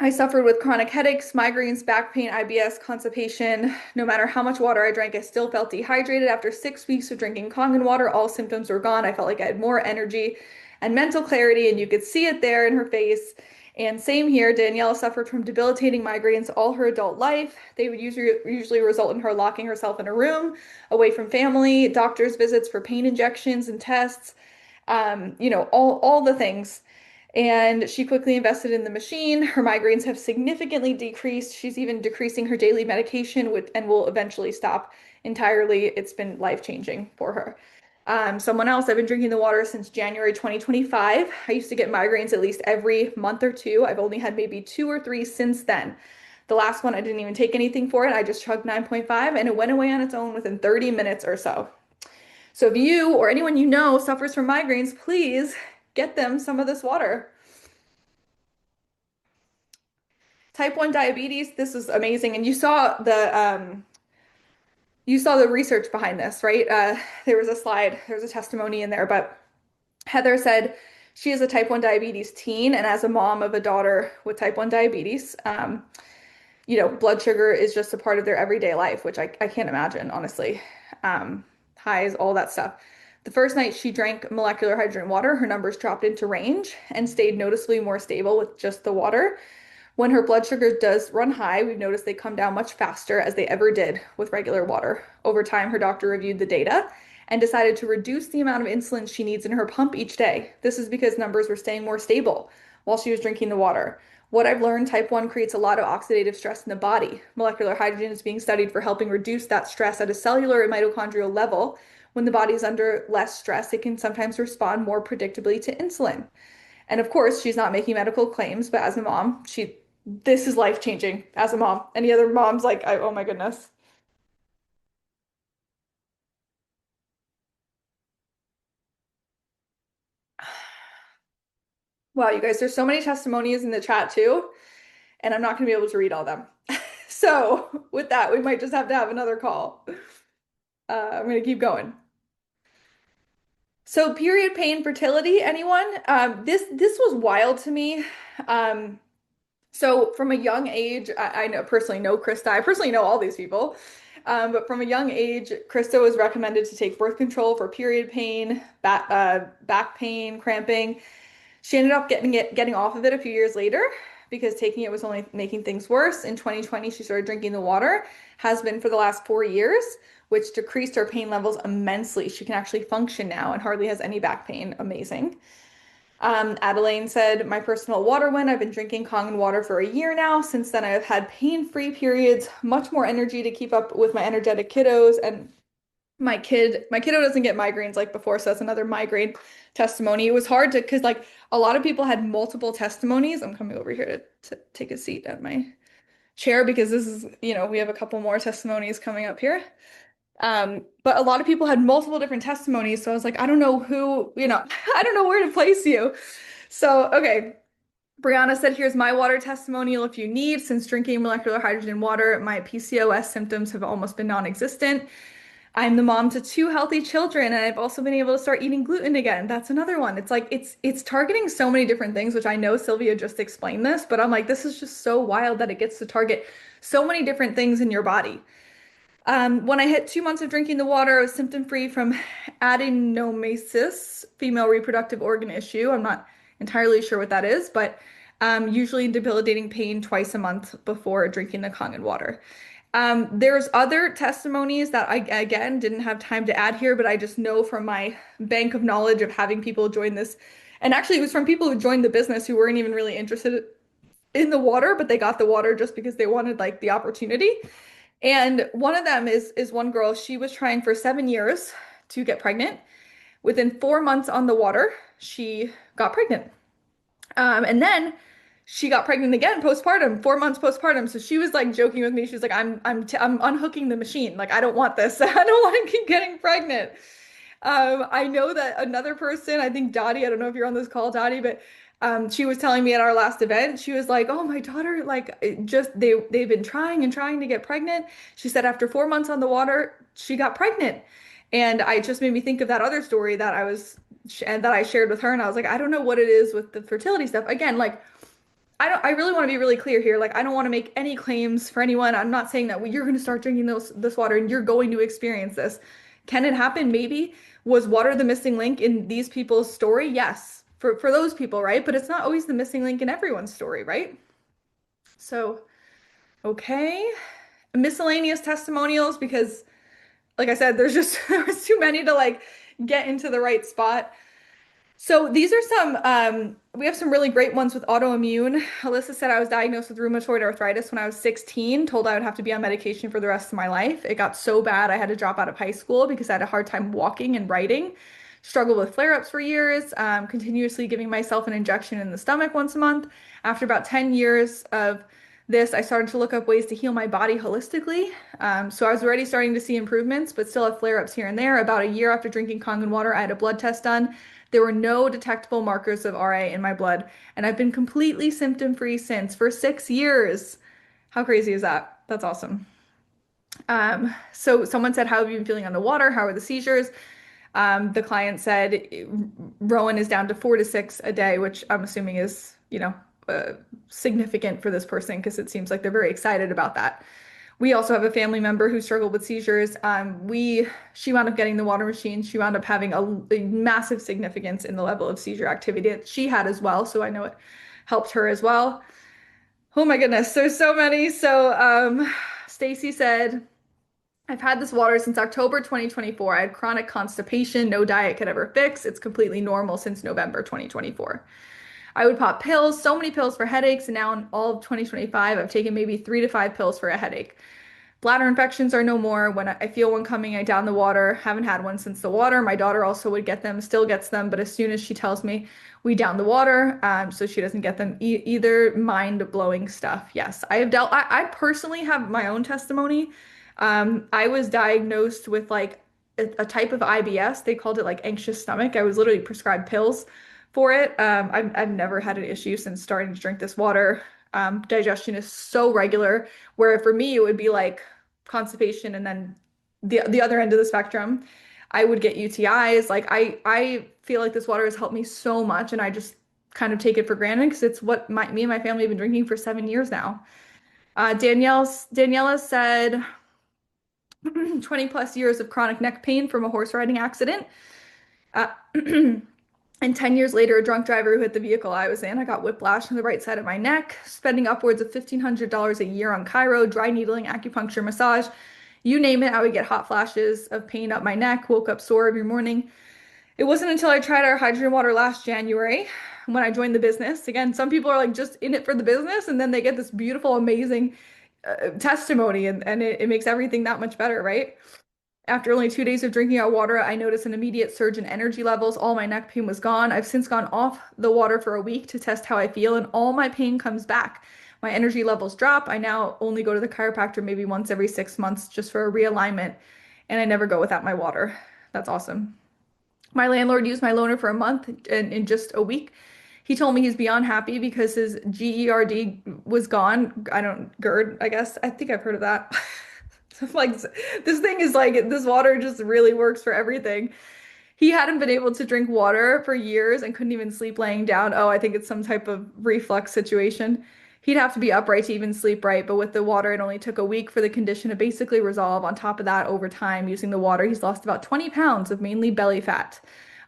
I suffered with chronic headaches, migraines, back pain, IBS, constipation. No matter how much water I drank, I still felt dehydrated. After 6 weeks of drinking Kangen water, all symptoms were gone. I felt like I had more energy and mental clarity, and you could see it there in her face. And same here, Danielle suffered from debilitating migraines all her adult life. They would usually result in her locking herself in a room, away from family, doctor's visits for pain injections and tests, all the things. And she quickly invested in the machine. Her migraines have significantly decreased. She's even decreasing her daily medication and will eventually stop entirely. It's been life-changing for her. Someone else, I've been drinking the water since January 2025. I used to get migraines at least every month or two. I've only had maybe 2 or 3 since then. The last one, I didn't even take anything for it. I just chugged 9.5 and it went away on its own within 30 minutes or so. So if you or anyone you know suffers from migraines, please get them some of this water. Type 1 diabetes, this is amazing. And you saw the research behind this, right? There was a slide, there's a testimony in there, but Heather said she is a type 1 diabetes teen, and as a mom of a daughter with type 1 diabetes, blood sugar is just a part of their everyday life, which I can't imagine, honestly. Highs, all that stuff. The first night she drank molecular hydrogen water, her numbers dropped into range and stayed noticeably more stable with just the water. When her blood sugar does run high, we've noticed they come down much faster as they ever did with regular water. Over time, her doctor reviewed the data and decided to reduce the amount of insulin she needs in her pump each day. This is because numbers were staying more stable while she was drinking the water. What I've learned, type 1 creates a lot of oxidative stress in the body. Molecular hydrogen is being studied for helping reduce that stress at a cellular and mitochondrial level. When the body is under less stress, it can sometimes respond more predictably to insulin. And of course, she's not making medical claims, but as a mom, this is life-changing as a mom. Any other moms oh my goodness. Wow, you guys, there's so many testimonies in the chat too, and I'm not going to be able to read all them. So with that, we might just have to have another call. I'm going to keep going. So period pain, fertility, anyone? This was wild to me. So from a young age, I know personally know Krista. I personally know all these people. But from a young age, Krista was recommended to take birth control for period pain, back pain, cramping. She ended up getting off of it a few years later because taking it was only making things worse. In 2020, she started drinking the water, has been for the last 4 years, which decreased her pain levels immensely. She can actually function now and hardly has any back pain. Amazing. Adeline said, my personal water win. I've been drinking Kangen water for a year now. Since then, I've had pain-free periods, much more energy to keep up with my energetic kiddos. And my kiddo doesn't get migraines like before, so that's another migraine testimony. It was hard because a lot of people had multiple testimonies. I'm coming over here to take a seat at my chair because this is, we have a couple more testimonies coming up here. But a lot of people had multiple different testimonies, so I was like, I don't know who, I don't know where to place you. So, okay. Brianna said, here's my water testimonial if you need. Since drinking molecular hydrogen water, my PCOS symptoms have almost been non-existent. I'm the mom to two healthy children, and I've also been able to start eating gluten again. That's another one. It's like it's targeting so many different things, which I know Sylvia just explained this, but I'm like, this is just so wild that it gets to target so many different things in your body. When I hit 2 months of drinking the water, I was symptom-free from adenomyosis, female reproductive organ issue. I'm not entirely sure what that is, but usually debilitating pain twice a month before drinking the Kangen water. There's other testimonies that I, again, didn't have time to add here, but I just know from my bank of knowledge of having people join this. And actually, it was from people who joined the business who weren't even really interested in the water, but they got the water just because they wanted like the opportunity. And one of them is one girl, she was trying for 7 years to get pregnant. Within 4 months on the water, she got pregnant. And then she got pregnant again postpartum, 4 months postpartum. So she was like joking with me. She was like, I'm unhooking the machine. Like, I don't want this. I don't want to keep getting pregnant. I know that another person, I think Dottie, I don't know if you're on this call, Dottie, but she was telling me at our last event, she was like, "Oh, my daughter, like, they've been trying and trying to get pregnant." She said after 4 months on the water, she got pregnant, and I just made me think of that other story that and that I shared with her, and I was like, I don't know what it is with the fertility stuff. Again, like, I really want to be really clear here. Like, I don't want to make any claims for anyone. I'm not saying that well, you're going to start drinking this water and you're going to experience this. Can it happen? Maybe. Was water the missing link in these people's story? Yes, for those people, right? But it's not always the missing link in everyone's story, right? So, okay. Miscellaneous testimonials because, like I said, there was too many to like get into the right spot. So these are we have some really great ones with autoimmune. Alyssa said I was diagnosed with rheumatoid arthritis when I was 16, told I would have to be on medication for the rest of my life. It got so bad I had to drop out of high school because I had a hard time walking and writing. Struggled with flare-ups for years, continuously giving myself an injection in the stomach once a month. After about 10 years of this, I started to look up ways to heal my body holistically. So I was already starting to see improvements, but still have flare-ups here and there. About a year after drinking Kangen water, I had a blood test done. There were no detectable markers of RA in my blood, and I've been completely symptom-free since for 6 years. How crazy is that? That's awesome. So someone said, how have you been feeling underwater? How are the seizures? The client said Rowan is down to 4 to 6 a day, which I'm assuming is, significant for this person because it seems like they're very excited about that. We also have a family member who struggled with seizures. She wound up getting the water machine. She wound up having a massive significance in the level of seizure activity that she had as well. So I know it helped her as well. Oh my goodness, there's so many. So Stacy said, I've had this water since October 2024. I had chronic constipation, no diet could ever fix. It's completely normal since November 2024. I would pop pills, so many pills for headaches, and now in all of 2025, I've taken maybe 3 to 5 pills for a headache. Bladder infections are no more. When I feel one coming, I down the water. Haven't had one since the water. My daughter also would get them, still gets them, but as soon as she tells me we down the water, so she doesn't get them either. Mind-blowing stuff. Yes, I have dealt. I personally have my own testimony. I was diagnosed with like a type of IBS. They called it like anxious stomach. I was literally prescribed pills for it. I've never had an issue since starting to drink this water. Digestion is so regular, where for me it would be like constipation and then the other end of the spectrum, I would get UTIs. Like I feel like this water has helped me so much, and I just kind of take it for granted because it's what me and my family have been drinking for 7 years now. Daniela said 20 plus years of chronic neck pain from a horse riding accident. Uh, And 10 years later, a drunk driver who hit the vehicle I was in. I got whiplash on the right side of my neck, spending upwards of $1,500 a year on chiro, dry needling, acupuncture, massage. You name it, I would get hot flashes of pain up my neck, woke up sore every morning. It wasn't until I tried our hydrogen water last January when I joined the business. Again, some people are like just in it for the business, and then they get this beautiful, amazing testimony, and it makes everything that much better, right? After only 2 days of drinking our water, I noticed an immediate surge in energy levels. All my neck pain was gone. I've since gone off the water for a week to test how I feel, and all my pain comes back. My energy levels drop. I now only go to the chiropractor maybe once every 6 months just for a realignment, and I never go without my water. That's awesome. My landlord used my loaner for a month in just a week. He told me he's beyond happy because his GERD was gone. GERD, I guess. I think I've heard of that. Like this thing is like this water just really works for everything. He hadn't been able to drink water for years and couldn't even sleep laying down. Oh, I think it's some type of reflux situation. He'd have to be upright to even sleep right, but with the water, it only took a week for the condition to basically resolve. On top of that, over time, using the water, he's lost about 20 pounds of mainly belly fat.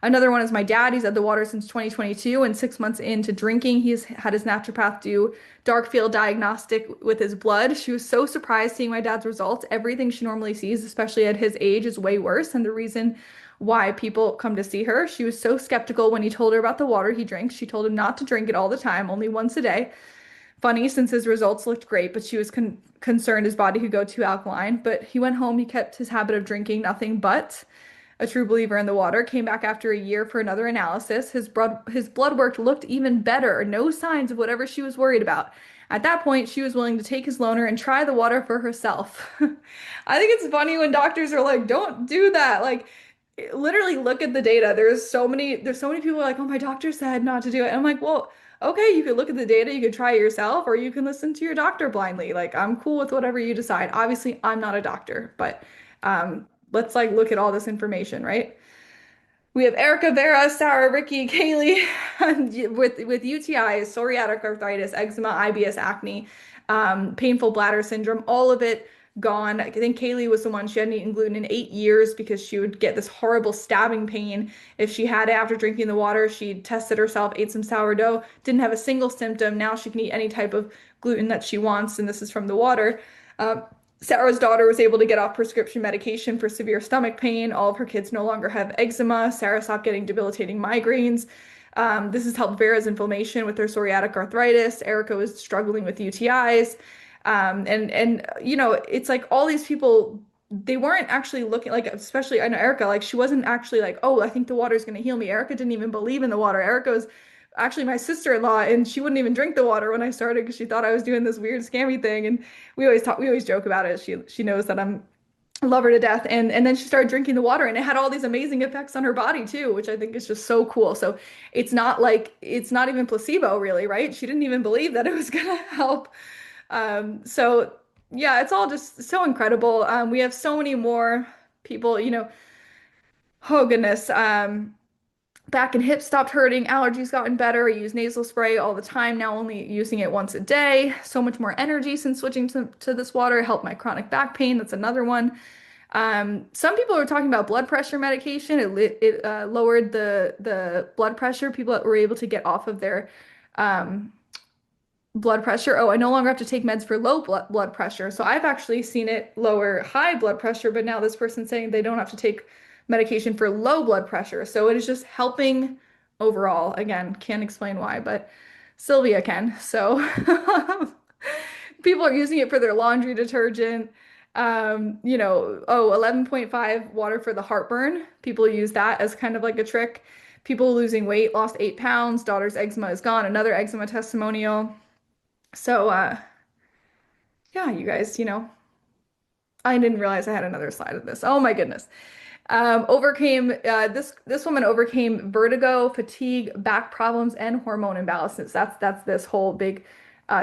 Another one is my dad. He's had the water since 2022, and 6 months into drinking, he's had his naturopath do dark field diagnostic with his blood. She was so surprised seeing my dad's results. Everything she normally sees, especially at his age, is way worse. And the reason why people come to see her, she was so skeptical when he told her about the water he drinks. She told him not to drink it all the time, only once a day. Funny since his results looked great, but she was concerned his body could go too alkaline. But he went home, he kept his habit of drinking nothing but a true believer in the water, came back after a year for another analysis. His blood work looked even better, no signs of whatever she was worried about. At that point, she was willing to take his loaner and try the water for herself. I think it's funny when doctors are like, "Don't do that." Like, literally look at the data. There's so many people like, "Oh, my doctor said not to do it." And I'm like, "Well, okay, you could look at the data, you could try it yourself, or you can listen to your doctor blindly. Like, I'm cool with whatever you decide." Obviously, I'm not a doctor, but let's like look at all this information, right? We have Erica, Vera, Sarah, Ricky, Kaylee with UTIs, psoriatic arthritis, eczema, IBS, acne, painful bladder syndrome, all of it gone. I think Kaylee was the one, she hadn't eaten gluten in 8 years because she would get this horrible stabbing pain if she had it after drinking the water. She tested herself, ate some sourdough, didn't have a single symptom. Now she can eat any type of gluten that she wants, and this is from the water. Uh, Sarah's daughter was able to get off prescription medication for severe stomach pain. All of her kids no longer have eczema. Sarah stopped getting debilitating migraines. This has helped Vera's inflammation with her psoriatic arthritis. Erica was struggling with UTIs. And it's like all these people, they weren't actually looking like, especially I know Erica, like she wasn't actually like, "Oh, I think the water is going to heal me." Erica didn't even believe in the water. Erica was actually my sister-in-law, and she wouldn't even drink the water when I started because she thought I was doing this weird scammy thing. And we always joke about it. She knows that I love her to death. And then she started drinking the water, and it had all these amazing effects on her body too, which I think is just so cool. So it's not even placebo really, right? She didn't even believe that it was gonna help. So yeah, it's all just so incredible. We have so many more people, oh goodness. Back and hips stopped hurting, allergies gotten better. I use nasal spray all the time now, only using it once a day. So much more energy since switching to this water. Helped my chronic back pain. That's another one. Some people are talking about blood pressure medication. It lowered the blood pressure. People that were able to get off of their um, blood pressure. Oh, I no longer have to take meds for low blood pressure. So I've actually seen it lower high blood pressure, but now this person's saying they don't have to take medication for low blood pressure. So it is just helping overall. Again, can't explain why, but Sylvia can. So people are using it for their laundry detergent. 11.5 water for the heartburn. People use that as kind of like a trick. People losing weight, lost 8 pounds. Daughter's eczema is gone. Another eczema testimonial. So, yeah, you guys, I didn't realize I had another slide of this. Oh my goodness. Overcame this woman overcame vertigo, fatigue, back problems, and hormone imbalances. That's this whole big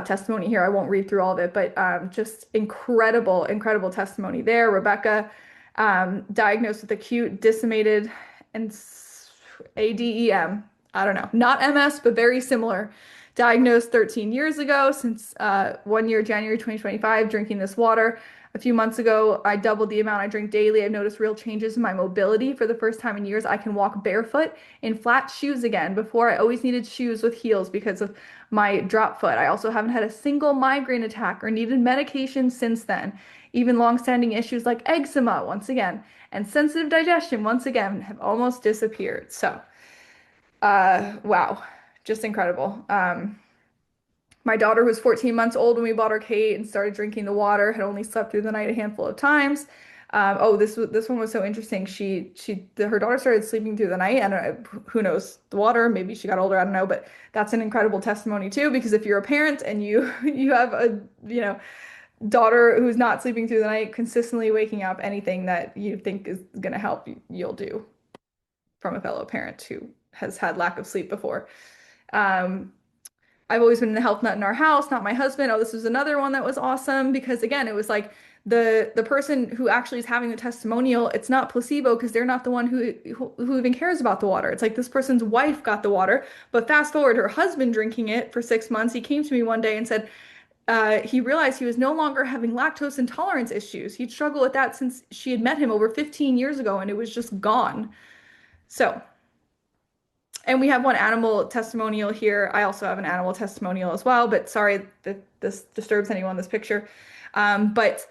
testimony here. I won't read through all of it, but just incredible, incredible testimony there. Rebecca, diagnosed with acute disseminated and ADEM. I don't know, not MS, but very similar. Diagnosed 13 years ago, since 1 year, January 2025, drinking this water. A few months ago, I doubled the amount I drink daily. I've noticed real changes in my mobility. For the first time in years, I can walk barefoot in flat shoes again. Before, I always needed shoes with heels because of my drop foot. I also haven't had a single migraine attack or needed medication since then. Even long-standing issues like eczema, once again, and sensitive digestion, once again, have almost disappeared. So, wow, just incredible. My daughter was 14 months old when we bought her Kate and started drinking the water, had only slept through the night a handful of times. This one was so interesting. Her daughter started sleeping through the night, and who knows, the water, maybe she got older, I don't know, but that's an incredible testimony too, because if you're a parent and you you have a, daughter who's not sleeping through the night, consistently waking up, anything that you think is going to help, you'll do from a fellow parent who has had lack of sleep before. Um, I've always been the health nut in our house, not my husband. Oh, this was another one that was awesome because again, it was like The person who actually is having the testimonial, it's not placebo because they're not the one who even cares about the water. It's like this person's wife got the water, but fast forward, her husband drinking it for 6 months. He came to me one day and said he realized he was no longer having lactose intolerance issues. He'd struggled with that since she had met him over 15 years ago, and it was just gone. So, and we have one animal testimonial here. I also have an animal testimonial as well, but sorry that this disturbs anyone in this picture. But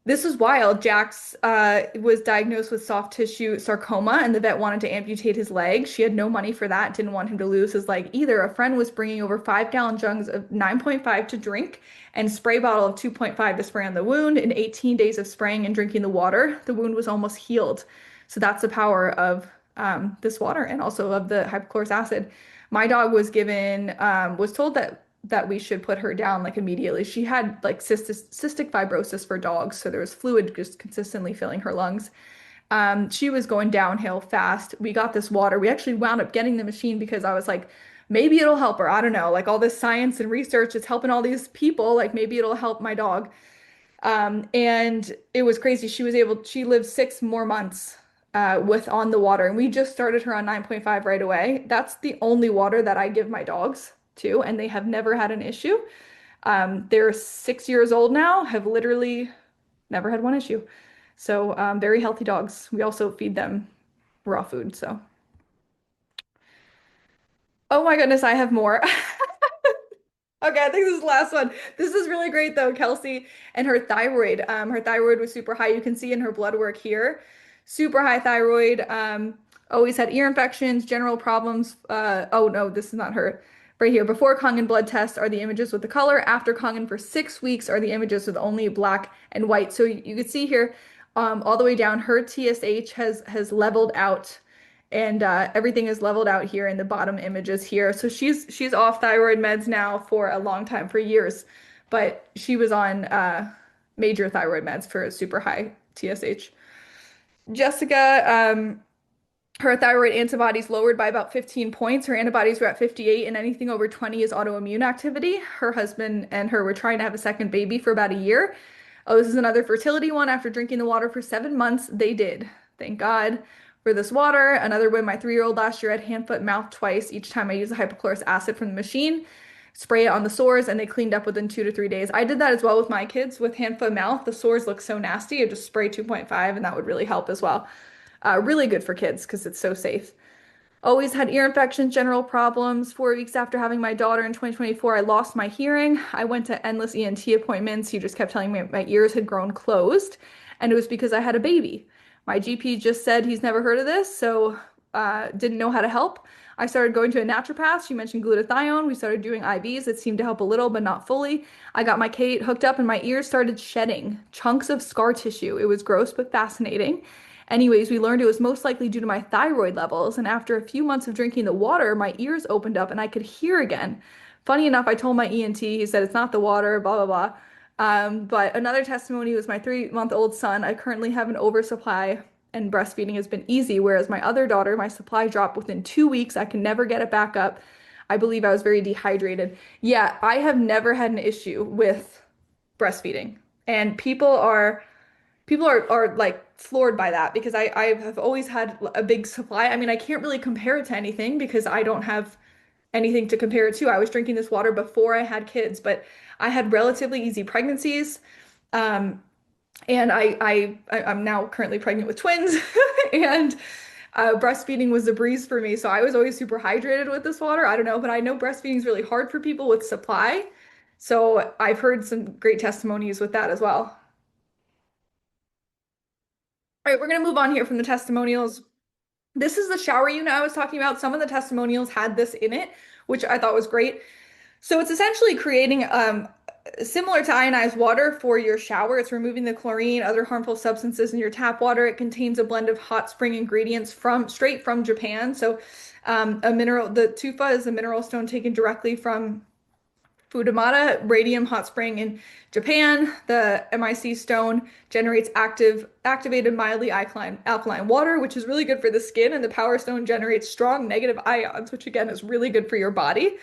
this was wild. Jax was diagnosed with soft tissue sarcoma, and the vet wanted to amputate his leg. She had no money for that, didn't want him to lose his leg either. A friend was bringing over 5-gallon jugs of 9.5 to drink and spray bottle of 2.5 to spray on the wound. In 18 days of spraying and drinking the water, the wound was almost healed. So that's the power of this water and also of the hypochlorous acid. My dog was given, was told that we should put her down like immediately. She had like cystic fibrosis for dogs, so there was fluid just consistently filling her lungs. She was going downhill fast. We got this water. We actually wound up getting the machine because I was like, maybe it'll help her. I don't know. Like all this science and research is helping all these people. Like maybe it'll help my dog. And it was crazy. She lived 6 more months with on the water, and we just started her on 9.5 right away. That's the only water that I give my dogs too, and they have never had an issue. They're 6 years old now, have literally never had one issue. So very healthy dogs. We also feed them raw food. So, oh my goodness, I have more. Okay, I think this is the last one. This is really great though, Kelsey, and her thyroid. Her thyroid was super high. You can see in her blood work here, super high thyroid. Always had ear infections, general problems. Oh no, this is not her. Right here, before Kangen blood test are the images with the color. After Kangen for 6 weeks are the images with only black and white. So you can see here, all the way down, her TSH has leveled out, and everything is leveled out here in the bottom images here. So she's off thyroid meds now for a long time, for years, but she was on major thyroid meds for super high TSH. Jessica, her thyroid antibodies lowered by about 15 points. Her antibodies were at 58, and anything over 20 is autoimmune activity. Her husband and her were trying to have a second baby for about a year. Oh, this is another fertility one. After drinking the water for 7 months, they did. Thank God for this water. Another one, my 3-year-old last year had hand, foot, mouth twice. Each time I used the hypochlorous acid from the machine, spray it on the sores, and they cleaned up within 2 to 3 days. I did that as well with my kids with hand, foot, mouth. The sores look so nasty. I just spray 2.5, and that would really help as well. Really good for kids because it's so safe. Always had ear infections, general problems. 4 weeks after having my daughter in 2024, I lost my hearing. I went to endless ENT appointments. He just kept telling me my ears had grown closed, and it was because I had a baby. My GP just said he's never heard of this, so didn't know how to help. I started going to a naturopath. She mentioned glutathione. We started doing IVs. It seemed to help a little, but not fully. I got my Kate hooked up, and my ears started shedding chunks of scar tissue. It was gross but fascinating. Anyways, we learned it was most likely due to my thyroid levels, and after a few months of drinking the water, my ears opened up and I could hear again. Funny enough, I told my ENT, he said it's not the water, blah, blah, blah. But another testimony was my 3-month-old son. I currently have an oversupply, and breastfeeding has been easy, whereas my other daughter, my supply dropped within 2 weeks. I can never get it back up. I believe I was very dehydrated. Yeah, I have never had an issue with breastfeeding, and people are like floored by that because I have always had a big supply. I mean, I can't really compare it to anything because I don't have anything to compare it to. I was drinking this water before I had kids, but I had relatively easy pregnancies. Um, and I'm now currently pregnant with twins, and breastfeeding was a breeze for me. So I was always super hydrated with this water. I don't know, but I know breastfeeding is really hard for people with supply. So I've heard some great testimonies with that as well. All right, we're gonna move on here from the testimonials. This is the shower unit I was talking about. Some of the testimonials had this in it, which I thought was great. So it's essentially creating similar to ionized water for your shower. It's removing the chlorine, other harmful substances in your tap water. It contains a blend of hot spring ingredients from straight from Japan. So the tufa is a mineral stone taken directly from Fudamata Radium Hot Spring in Japan. The MIC stone generates activated mildly alkaline water, which is really good for the skin, and the Power Stone generates strong negative ions, which again is really good for your body.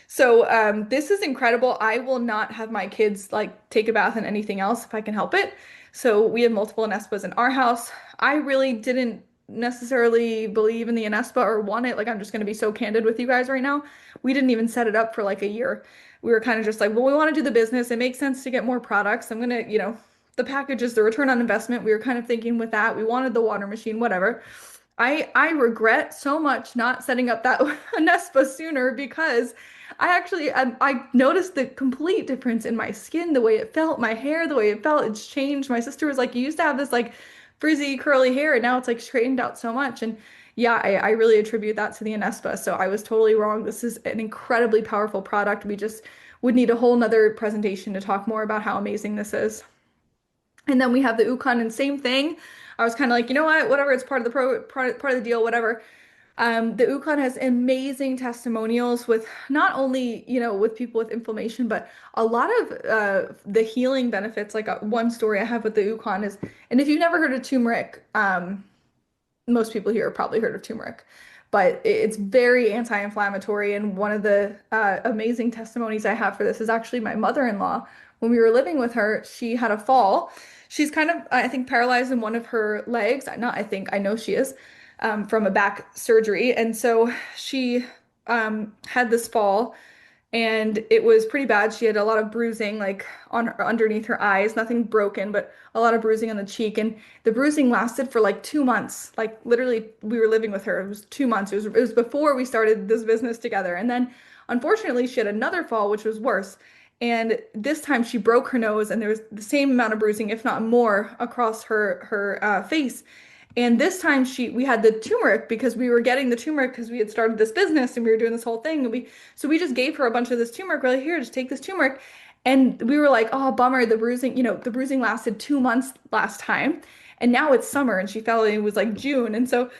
So this is incredible. I will not have my kids like take a bath in anything else if I can help it. So we have multiple Anespas in our house. I really didn't necessarily believe in the Anespa or want it. Like, I'm just going to be so candid with you guys right now. We didn't even set it up for like a year. We were kind of just like, well, we want to do the business. It makes sense to get more products. I'm going to, the packages, the return on investment, we were kind of thinking with that. We wanted the water machine, whatever. I regret so much not setting up that Anespa sooner because I noticed the complete difference in my skin, the way it felt, my hair, the way it felt. It's changed. My sister was like, "You used to have this like frizzy curly hair, and now it's like straightened out so much." And yeah, I really attribute that to the Anespa. So I was totally wrong. This is an incredibly powerful product. We just would need a whole nother presentation to talk more about how amazing this is. And then we have the Ukon and same thing. I was kind of like, you know what, whatever, it's part of the part of the deal, whatever. The Ukon has amazing testimonials with not only, with people with inflammation, but a lot of the healing benefits. Like one story I have with the Ukon is, and if you've never heard of turmeric, most people here have probably heard of turmeric, but it's very anti-inflammatory. And one of the amazing testimonies I have for this is actually my mother-in-law. When we were living with her, she had a fall. She's kind of, I think, paralyzed in one of her legs. Not, I think, I know she is, from a back surgery. And so she had this fall and it was pretty bad. She had a lot of bruising like on her, underneath her eyes, nothing broken, but a lot of bruising on the cheek. And the bruising lasted for like 2 months. Like literally, we were living with her. It was 2 months. It was before we started this business together. And then unfortunately, she had another fall, which was worse. And this time she broke her nose, and there was the same amount of bruising, if not more, across her face. And this time we had the turmeric because we were getting the turmeric because we had started this business and we were doing this whole thing. And we just gave her a bunch of this turmeric. We're like, here, just take this turmeric. And we were like, oh, bummer, the bruising lasted 2 months last time. And now it's summer and she fell and it was like June. And so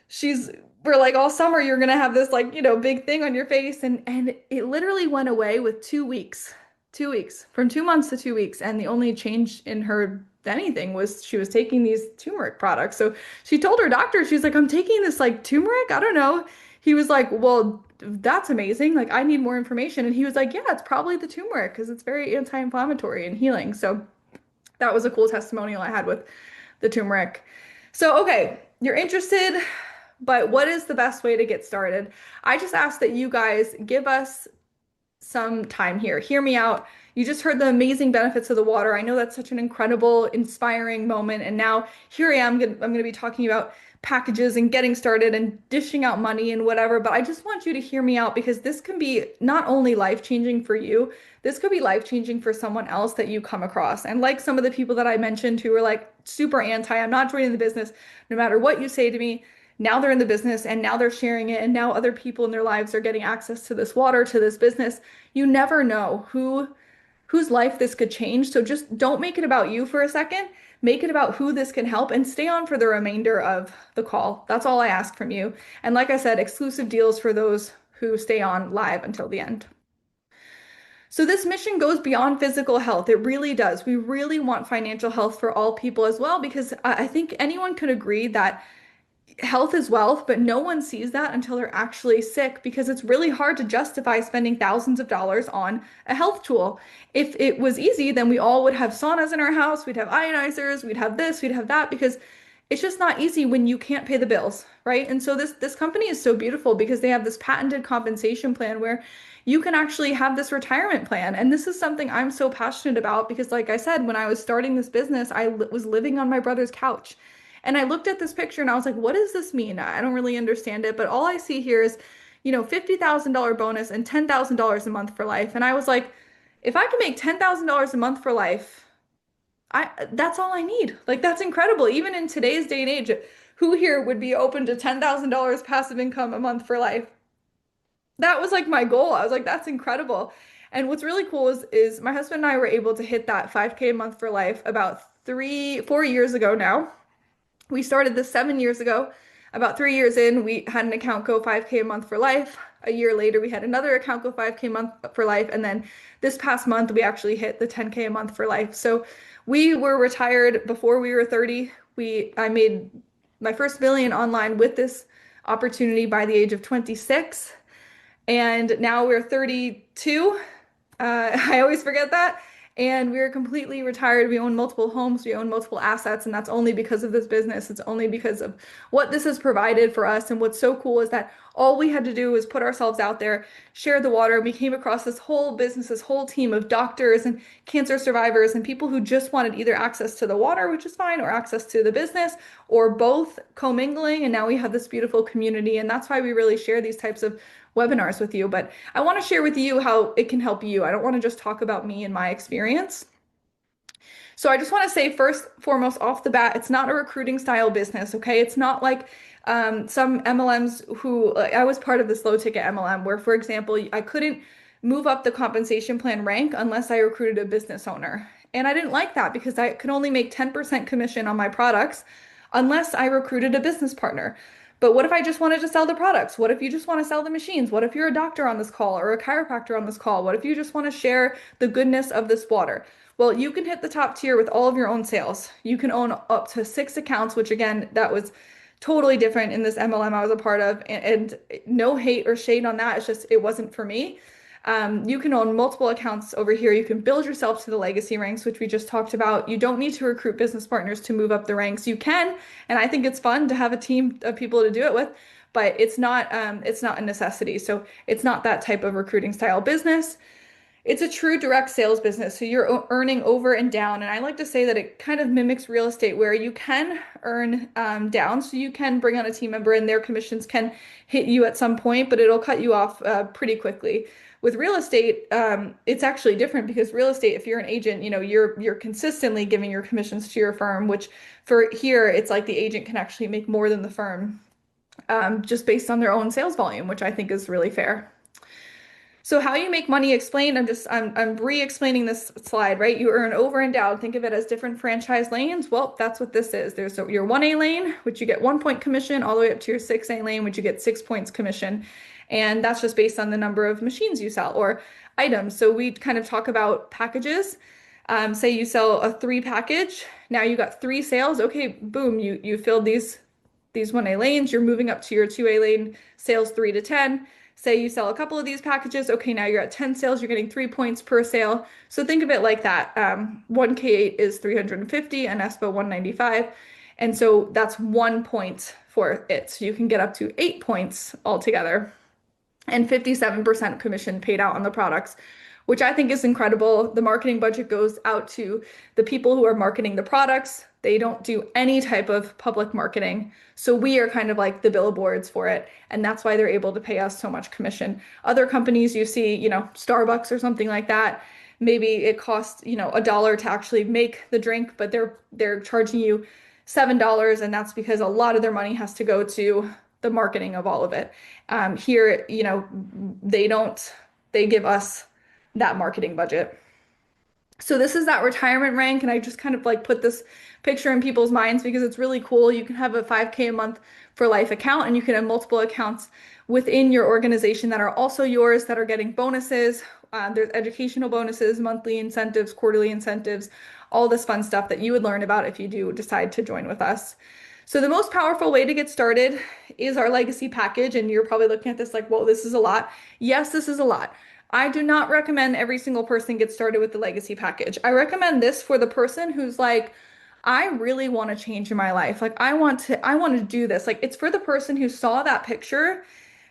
she's we're like, all summer you're gonna have this like, big thing on your face. And it literally went away with 2 weeks. 2 weeks. From 2 months to 2 weeks. And the only change in her anything was she was taking these turmeric products. So she told her doctor, she's like, I'm taking this like turmeric. I don't know. He was like, well, that's amazing. Like, I need more information. And he was like, yeah, it's probably the turmeric because it's very anti-inflammatory and healing. So that was a cool testimonial I had with the turmeric. So, okay, you're interested, but what is the best way to get started? I just ask that you guys give us some time here. Hear me out. You just heard the amazing benefits of the water. I know that's such an incredible, inspiring moment. And now here I am. I'm going to be talking about packages and getting started and dishing out money and whatever. But I just want you to hear me out because this can be not only life-changing for you, this could be life-changing for someone else that you come across. And like some of the people that I mentioned who were like super anti, I'm not joining the business, no matter what you say to me. Now they're in the business and now they're sharing it and now other people in their lives are getting access to this water, to this business. You never know whose life this could change. So just don't make it about you for a second. Make it about who this can help and stay on for the remainder of the call. That's all I ask from you. And like I said, exclusive deals for those who stay on live until the end. So this mission goes beyond physical health. It really does. We really want financial health for all people as well, because I think anyone could agree that health is wealth, but no one sees that until they're actually sick because it's really hard to justify spending thousands of dollars on a health tool. If it was easy, then we all would have saunas in our house, we'd have ionizers, we'd have this, we'd have that, because it's just not easy when you can't pay the bills, right? And so this company is so beautiful because they have this patented compensation plan where you can actually have this retirement plan. And this is something I'm so passionate about because like I said, when I was starting this business, I was living on my brother's couch. And I looked at this picture and I was like, what does this mean? I don't really understand it, but all I see here is, $50,000 bonus and $10,000 a month for life. And I was like, if I can make $10,000 a month for life, that's all I need. Like that's incredible. Even in today's day and age, who here would be open to $10,000 passive income a month for life? That was like my goal. I was like, that's incredible. And what's really cool is my husband and I were able to hit that 5K a month for life about 4 years ago now. We started this 7 years ago. About 3 years in, we had an account go 5K a month for life. A year later, we had another account go 5K a month for life. And then this past month, we actually hit the 10K a month for life. So we were retired before we were 30. I made my first million online with this opportunity by the age of 26. And now we're 32. I always forget that. And we are completely retired. We own multiple homes, we own multiple assets, and that's only because of this business. It's only because of what this has provided for us. And what's so cool is that all we had to do was put ourselves out there, share the water, and we came across this whole business, this whole team of doctors and cancer survivors and people who just wanted either access to the water, which is fine, or access to the business, or both commingling. And now we have this beautiful community. And that's why we really share these types of webinars with you. But I want to share with you how it can help you. I don't want to just talk about me and my experience. So I just want to say first, foremost, off the bat, it's not a recruiting style business, okay? It's not like some MLMs who I was part of this low ticket MLM where, for example, I couldn't move up the compensation plan rank unless I recruited a business owner. And I didn't like that because I could only make 10% commission on my products unless I recruited a business partner. But what if I just wanted to sell the products? What if you just want to sell the machines? What if you're a doctor on this call or a chiropractor on this call? What if you just want to share the goodness of this water? Well, you can hit the top tier with all of your own sales. You can own up to 6 accounts, which again, that was totally different in this MLM I was a part of. And no hate or shade on that. It's just, it wasn't for me. You can own multiple accounts over here. You can build yourself to the legacy ranks, which we just talked about. You don't need to recruit business partners to move up the ranks. You can, and I think it's fun to have a team of people to do it with, but it's not a necessity. So it's not that type of recruiting style business. It's a true direct sales business. So you're earning over and down. And I like to say that it kind of mimics real estate where you can earn down. So you can bring on a team member and their commissions can hit you at some point, but it'll cut you off pretty quickly. With real estate, it's actually different because real estate, if you're an agent, you're consistently giving your commissions to your firm, which for here, it's like the agent can actually make more than the firm just based on their own sales volume, which I think is really fair. So how you make money explained, I'm re-explaining this slide, right? You earn over and down. Think of it as different franchise lanes. Well, that's what this is. There's your 1A lane, which you get 1 point commission, all the way up to your 6A lane, which you get 6 points commission. And that's just based on the number of machines you sell or items. So we kind of talk about packages. Say you sell a 3 package. Now you got 3 sales. Okay, boom, you filled these 1A lanes. You're moving up to your 2A lane sales 3 to 10. Say you sell a couple of these packages. Okay, now you're at 10 sales. You're getting 3 points per sale. So think of it like that. 1K8 is 350 and ESPA 195. And so that's 1 point for it. So you can get up to 8 points altogether and 57% commission paid out on the products, which I think is incredible. The marketing budget goes out to the people who are marketing the products. They don't do any type of public marketing. So we are kind of like the billboards for it. And that's why they're able to pay us so much commission. Other companies you see, Starbucks or something like that, maybe it costs, $1 to actually make the drink, but they're charging you $7. And that's because a lot of their money has to go to the marketing of all of it. Here, they give us that marketing budget. So this is that retirement rank, and I just kind of like put this picture in people's minds because it's really cool. You can have a 5K a month for life account, and you can have multiple accounts within your organization that are also yours that are getting bonuses. There's educational bonuses, monthly incentives, quarterly incentives, all this fun stuff that you would learn about if you do decide to join with us. So the most powerful way to get started is our legacy package, and you're probably looking at this like, whoa, this is a lot. Yes, this is a lot. I do not recommend every single person get started with the legacy package. I recommend this for the person who's like, I really want to change in my life. Like I want to do this. Like it's for the person who saw that picture.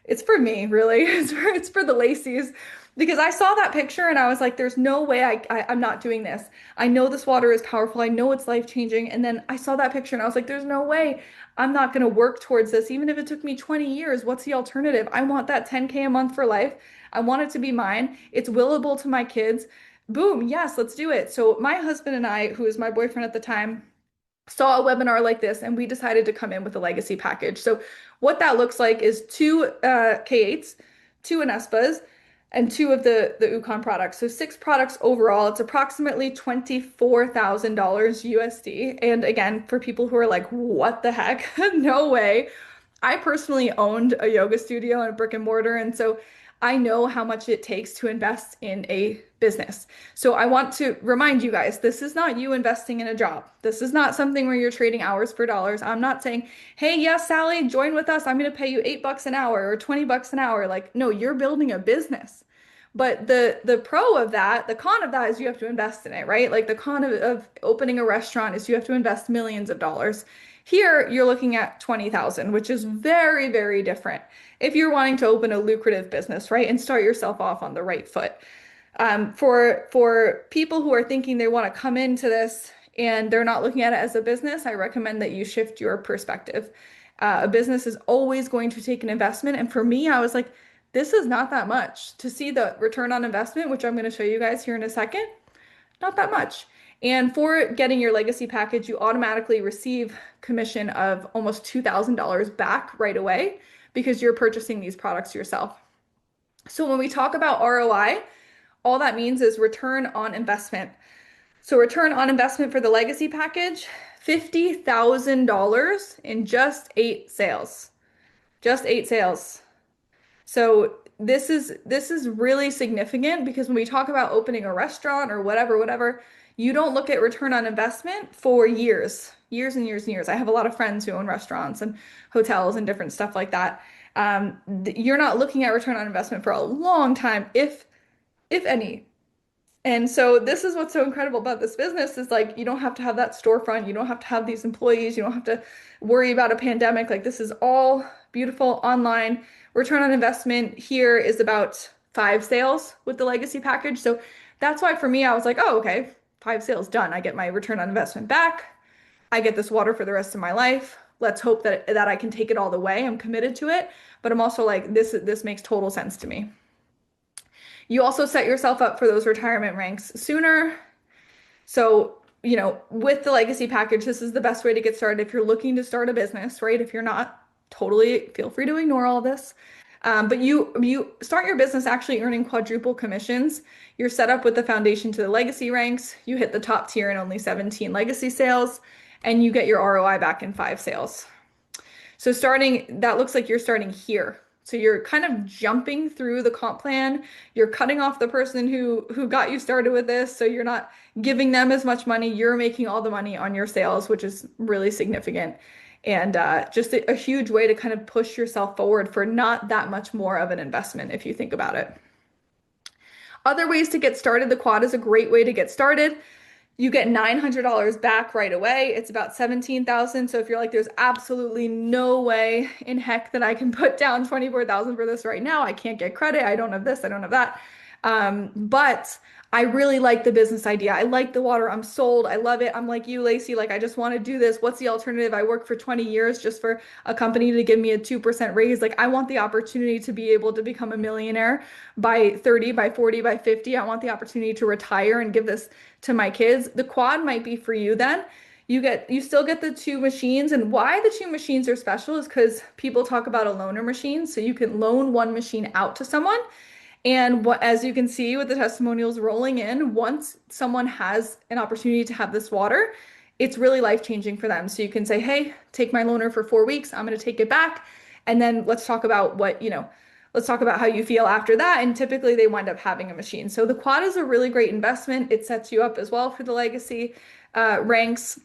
It's for me, really. It's for the Lacey's because I saw that picture and I was like, there's no way I'm not doing this. I know this water is powerful. I know it's life-changing. And then I saw that picture and I was like, there's no way I'm not going to work towards this. Even if it took me 20 years, what's the alternative? I want that 10K a month for life. I want it to be mine. It's willable to my kids. Boom. Yes, let's do it. So my husband and I, who was my boyfriend at the time, saw a webinar like this and we decided to come in with a legacy package. So what that looks like is 2 K8s, 2 Anespas, and 2 of the Ukon products. So 6 products overall. It's approximately $24,000 USD. And again, for people who are like, what the heck? No way. I personally owned a yoga studio and a brick and mortar, and so I know how much it takes to invest in a business. So I want to remind you guys, this is not you investing in a job. This is not something where you're trading hours for dollars. I'm not saying, hey, yes, Sally, join with us. I'm going to pay you $8 an hour or $20 an hour. Like, no, you're building a business. But the pro of that, the con of that is you have to invest in it, right? Like the con of opening a restaurant is you have to invest millions of dollars. Here, you're looking at 20,000, which is very, very different. If you're wanting to open a lucrative business, right, and start yourself off on the right foot. For people who are thinking they want to come into this and they're not looking at it as a business, I recommend that you shift your perspective. A business is always going to take an investment, and for me, I was like, this is not that much. To see the return on investment, which I'm going to show you guys here in a second, not that much. And for getting your legacy package, you automatically receive commission of almost $2,000 back right away because you're purchasing these products yourself. So when we talk about ROI, all that means is return on investment. So return on investment for the legacy package, $50,000 in just 8 sales. Just 8 sales. So this is really significant because when we talk about opening a restaurant or whatever, you don't look at return on investment for years, years and years and years. I have a lot of friends who own restaurants and hotels and different stuff like that. You're not looking at return on investment for a long time, if any. And so this is what's so incredible about this business is like you don't have to have that storefront, you don't have to have these employees, you don't have to worry about a pandemic. Like this is all beautiful online. Return on investment here is about 5 sales with the legacy package. So that's why for me I was like, oh, okay, 5 sales done. I get my return on investment back. I get this water for the rest of my life. Let's hope that I can take it all the way. I'm committed to it, but I'm also like this makes total sense to me. You also set yourself up for those retirement ranks sooner. So, with the legacy package, this is the best way to get started if you're looking to start a business, right? If you're not, totally feel free to ignore all this. But you start your business actually earning quadruple commissions. You're set up with the foundation to the legacy ranks. You hit the top tier in only 17 legacy sales, and you get your ROI back in 5 sales. So that looks like you're starting here. So you're kind of jumping through the comp plan. You're cutting off the person who got you started with this. So you're not giving them as much money. You're making all the money on your sales, which is really significant. And just a huge way to kind of push yourself forward for not that much more of an investment if you think about it. Other ways to get started, the quad is a great way to get started. You get $900 back right away. It's about 17,000. So if you're like, there's absolutely no way in heck that I can put down 24,000 for this right now. I can't get credit. I don't have this. I don't have that. But I really like the business idea. I like the water. I'm sold. I love it. I'm like you, Lacey. Like, I just want to do this. What's the alternative? I worked for 20 years just for a company to give me a 2% raise. Like, I want the opportunity to be able to become a millionaire by 30, by 40, by 50. I want the opportunity to retire and give this to my kids. The quad might be for you then. You still get the 2 machines. And why the 2 machines are special is because people talk about a loaner machine. So you can loan 1 machine out to someone. And as you can see with the testimonials rolling in, once someone has an opportunity to have this water, it's really life-changing for them. So you can say, hey, take my loaner for 4 weeks. I'm going to take it back. And then let's talk about let's talk about how you feel after that. And typically they wind up having a machine. So the quad is a really great investment. It sets you up as well for the legacy ranks.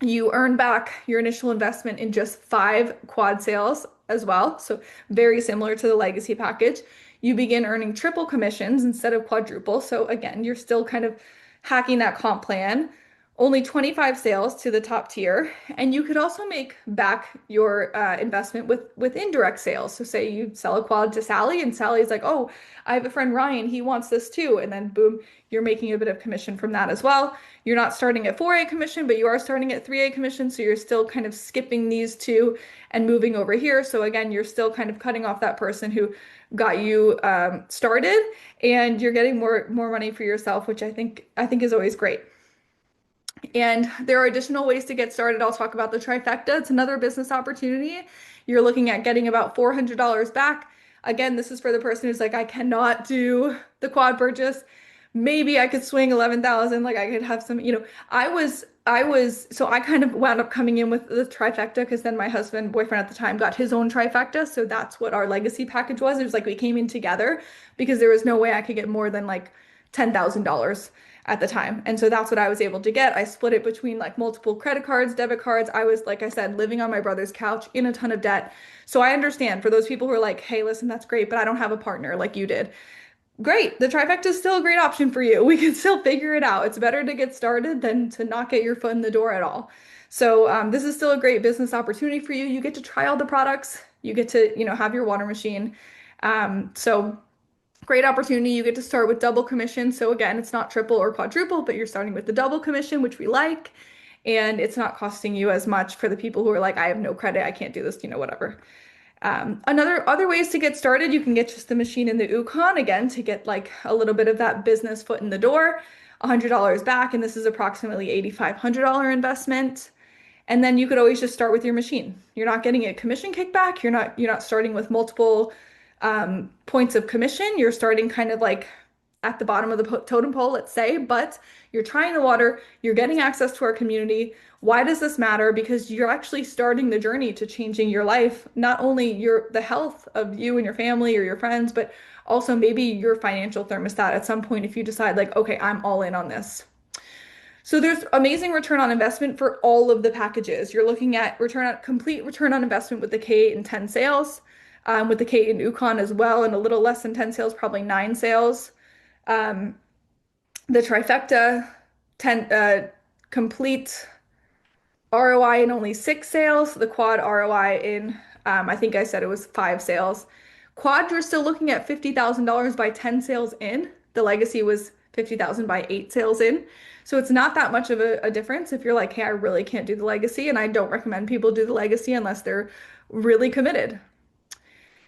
You earn back your initial investment in just 5 quad sales as well. So very similar to the legacy package. You begin earning triple commissions instead of quadruple. So again, you're still kind of hacking that comp plan. Only 25 sales to the top tier. And you could also make back your investment with indirect sales. So say you sell a quad to Sally and Sally's like, oh, I have a friend Ryan, he wants this too. And then boom, you're making a bit of commission from that as well. You're not starting at 4A commission, but you are starting at 3A commission. So you're still kind of skipping these two and moving over here. So again, you're still kind of cutting off that person who got you started, and you're getting more money for yourself, which I think is always great. And there are additional ways to get started. I'll talk about the trifecta. It's another business opportunity. You're looking at getting about $400 back. Again, this is for the person who's like, I cannot do the quad purchase. Maybe I could swing 11,000. Like I could have some, so I kind of wound up coming in with the trifecta because then my boyfriend at the time, got his own trifecta. So that's what our legacy package was. It was like we came in together because there was no way I could get more than like $10,000 at the time. And so that's what I was able to get. I split it between like multiple credit cards, debit cards. I was, like I said, living on my brother's couch in a ton of debt. So I understand for those people who are like, hey, listen, that's great, but I don't have a partner like you did. great. The trifecta is still a great option for you. We can still figure it out. It's better to get started than to not get your foot in the door at all. So this is still a great business opportunity for you. You get to try all the products. You get to, have your water machine. So great opportunity. You get to start with double commission. So again, it's not triple or quadruple, but you're starting with the double commission, which we like. And it's not costing you as much for the people who are like, I have no credit, I can't do this, whatever. Other ways to get started, you can get just the machine in the Ukon again to get like a little bit of that business foot in the door, $100 back, and this is approximately $8,500 investment. And then you could always just start with your machine. You're not getting a commission kickback. You're not starting with multiple points of commission. You're starting kind of like at the bottom of the totem pole, let's say, but you're trying the water, you're getting access to our community. Why does this matter? Because you're actually starting the journey to changing your life, not only the health of you and your family or your friends, but also maybe your financial thermostat at some point if you decide like, okay, I'm all in on this. So there's amazing return on investment for all of the packages. You're looking at complete return on investment with the K8 and 10 sales, with the K8 and Ukon as well, and a little less than 10 sales, probably 9 sales. Um, the trifecta, 10 complete ROI in only 6 sales. The quad ROI in, I think I said it was 5 sales. Quad, you're still looking at $50,000 by 10 sales in. The legacy was 50,000 by 8 sales in. So it's not that much of a difference if you're like, hey, I really can't do the legacy, and I don't recommend people do the legacy unless they're really committed.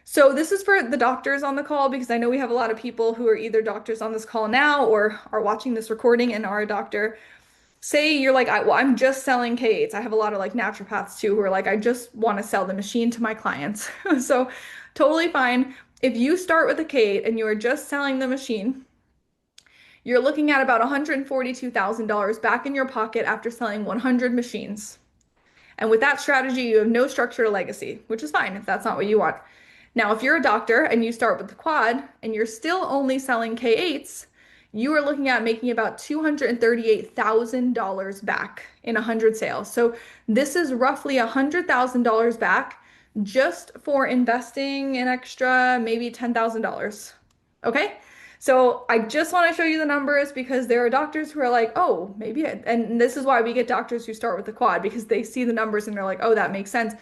So this is for the doctors on the call because I know we have a lot of people who are either doctors on this call now or are watching this recording and are a doctor. Say you're like, well, I'm just selling K8s. I have a lot of like naturopaths too who are like, I just want to sell the machine to my clients. So totally fine. If you start with a K8 and you are just selling the machine, you're looking at about $142,000 back in your pocket after selling 100 machines. And with that strategy, you have no structure or legacy, which is fine if that's not what you want. Now, if you're a doctor and you start with the quad and you're still only selling K8s, you are looking at making about $238,000 back in 100 sales. So this is roughly $100,000 back just for investing an extra maybe $10,000. Okay? So I just want to show you the numbers because there are doctors who are like, oh, maybe, and this is why we get doctors who start with the quad because they see the numbers and they're like, oh, that makes sense.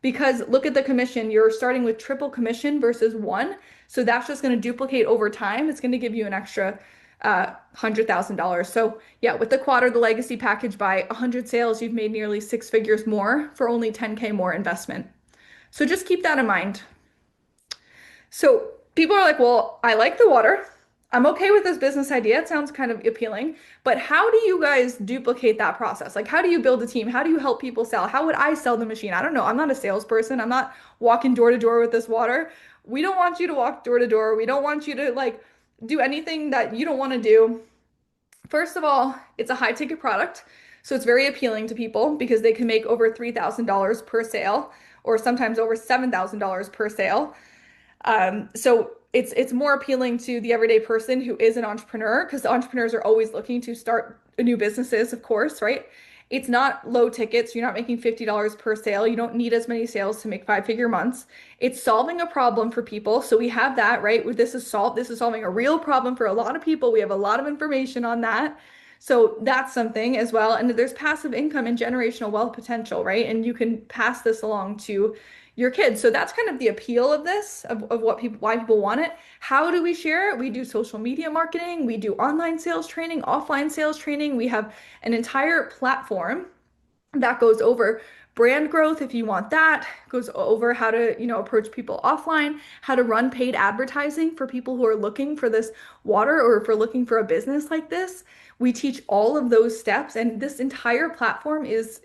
Because look at the commission, you're starting with triple commission versus one. So that's just going to duplicate over time. It's going to give you an extra $100,000. So yeah, with the quad or the legacy package, by 100 sales, you've made nearly 6 figures more for only 10K more investment. So just keep that in mind. So people are like, well, I like the water. I'm okay with this business idea. It sounds kind of appealing, but how do you guys duplicate that process? Like, how do you build a team? How do you help people sell? How would I sell the machine? I don't know. I'm not a salesperson. I'm not walking door to door with this water. We don't want you to walk door to door. We don't want you to like do anything that you don't want to do. First of all, it's a high ticket product. So it's very appealing to people because they can make over $3,000 per sale or sometimes over $7,000 per sale. So it's more appealing to the everyday person who is an entrepreneur because entrepreneurs are always looking to start new businesses, of course, right? It's not low tickets. You're not making $50 per sale. You don't need as many sales to make 5-figure months. It's solving a problem for people. So we have that, right? This is solving a real problem for a lot of people. We have a lot of information on that. So that's something as well. And there's passive income and generational wealth potential, right? And you can pass this along to your kids. So that's kind of the appeal of this, of why people want it. How do we share it? We do social media marketing, we do online sales training, offline sales training. We have an entire platform that goes over brand growth if you want that, goes over how to, approach people offline, how to run paid advertising for people who are looking for this water or if we're looking for a business like this. We teach all of those steps, and this entire platform is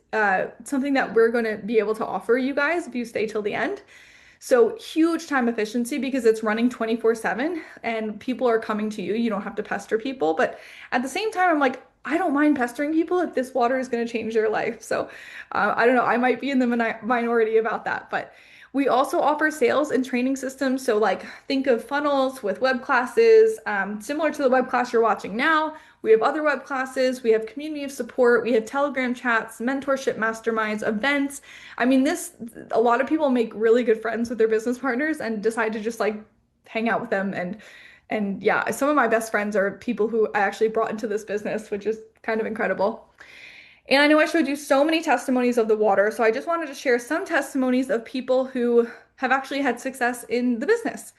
something that we're going to be able to offer you guys if you stay till the end. So huge time efficiency because it's running 24/7 and people are coming to you. You don't have to pester people. But at the same time, I'm like, I don't mind pestering people if this water is going to change their life. So I don't know. I might be in the minority about that. But we also offer sales and training systems. So like think of funnels with web classes, similar to the web class you're watching now. We have other web classes. We have community of support. We have Telegram chats, mentorship masterminds, events. I mean, a lot of people make really good friends with their business partners and decide to just like hang out with them And yeah, some of my best friends are people who I actually brought into this business, which is kind of incredible. And I know I showed you so many testimonies of the water, so I just wanted to share some testimonies of people who have actually had success in the business.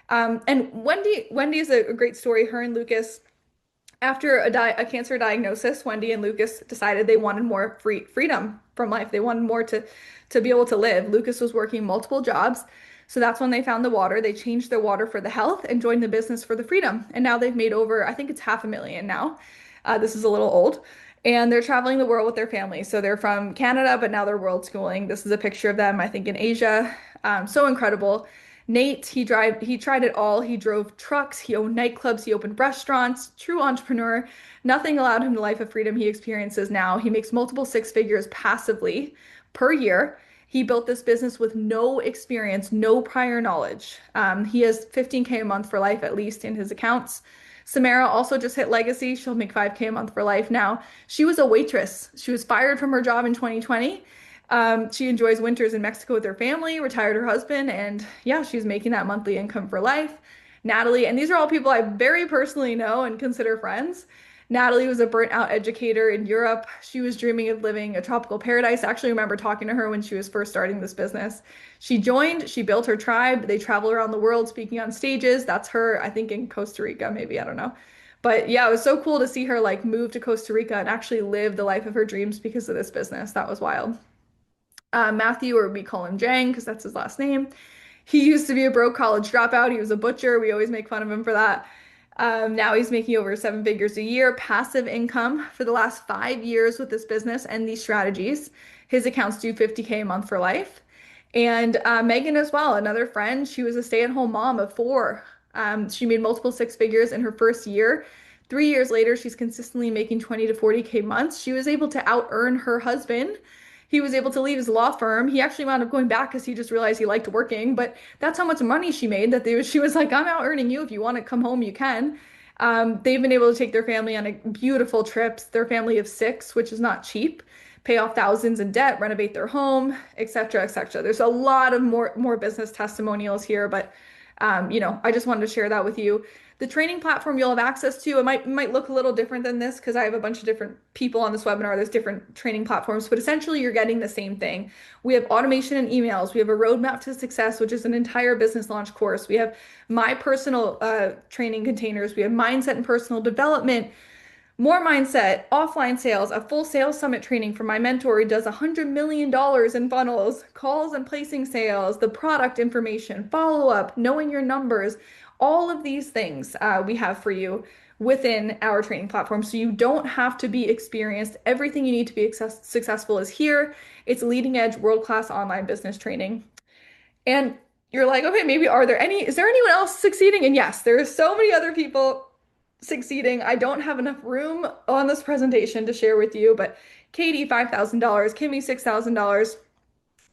And Wendy is a great story. Her and Lucas, after a cancer diagnosis, Wendy and Lucas decided they wanted more freedom from life. They wanted more to be able to live. Lucas was working multiple jobs, so that's when they found the water. They changed their water for the health and joined the business for the freedom. And now they've made over, I think it's 500,000 now. This is a little old. And they're traveling the world with their family. So they're from Canada, but now they're world schooling. This is a picture of them, I think, in Asia. So incredible. Nate, he tried it all. He drove trucks, he owned nightclubs, he opened restaurants, true entrepreneur. Nothing allowed him the life of freedom he experiences now. He makes multiple six figures passively per year. He built this business with no experience, no prior knowledge. He has 15K a month for life, at least in his accounts. Samara also just hit legacy. She'll make 5K a month for life now. She was a waitress. She was fired from her job in 2020. She enjoys winters in Mexico with her family, retired her husband, and yeah, she's making that monthly income for life. Natalie, and these are all people I very personally know and consider friends. Natalie was a burnt out educator in Europe. She was dreaming of living a tropical paradise. I actually remember talking to her when she was first starting this business. She joined, she built her tribe. They travel around the world speaking on stages. That's her, I think, in Costa Rica, maybe, I don't know. But yeah, it was so cool to see her like move to Costa Rica and actually live the life of her dreams because of this business. That was wild. Matthew, or we call him Jang because that's his last name. He used to be a broke college dropout. He was a butcher. We always make fun of him for that. Now he's making over 7 figures a year, passive income for the last 5 years with this business and these strategies. His accounts do 50K a month for life. And Megan as well, another friend. She was a stay-at-home mom of four. She made multiple six figures in her first year. 3 years later, she's consistently making 20 to 40K months. She was able to out earn her husband. He was able to leave his law firm. He actually wound up going back because he just realized he liked working. But that's how much money she made that she was like, I'm out earning you. If you want to come home, you can. They've been able to take their family on a beautiful trips. Their family of six, which is not cheap, pay off thousands in debt, renovate their home, etc., etc. There's a lot of more business testimonials here, but I just wanted to share that with you. The training platform you'll have access to, it might look a little different than this because I have a bunch of different people on this webinar. There's different training platforms, but essentially you're getting the same thing. We have automation and emails. We have a roadmap to success, which is an entire business launch course. We have my personal training containers. We have mindset and personal development. More mindset, offline sales, a full sales summit training from my mentor who does $100 million in funnels, calls and placing sales, the product information, follow up, knowing your numbers, all of these things we have for you within our training platform. So you don't have to be experienced. Everything you need to be successful is here. It's leading edge, world-class online business training. And you're like, okay, maybe is there anyone else succeeding? And yes, there are so many other people succeeding. I don't have enough room on this presentation to share with you, but Katie, $5,000, Kimmy, $6,000,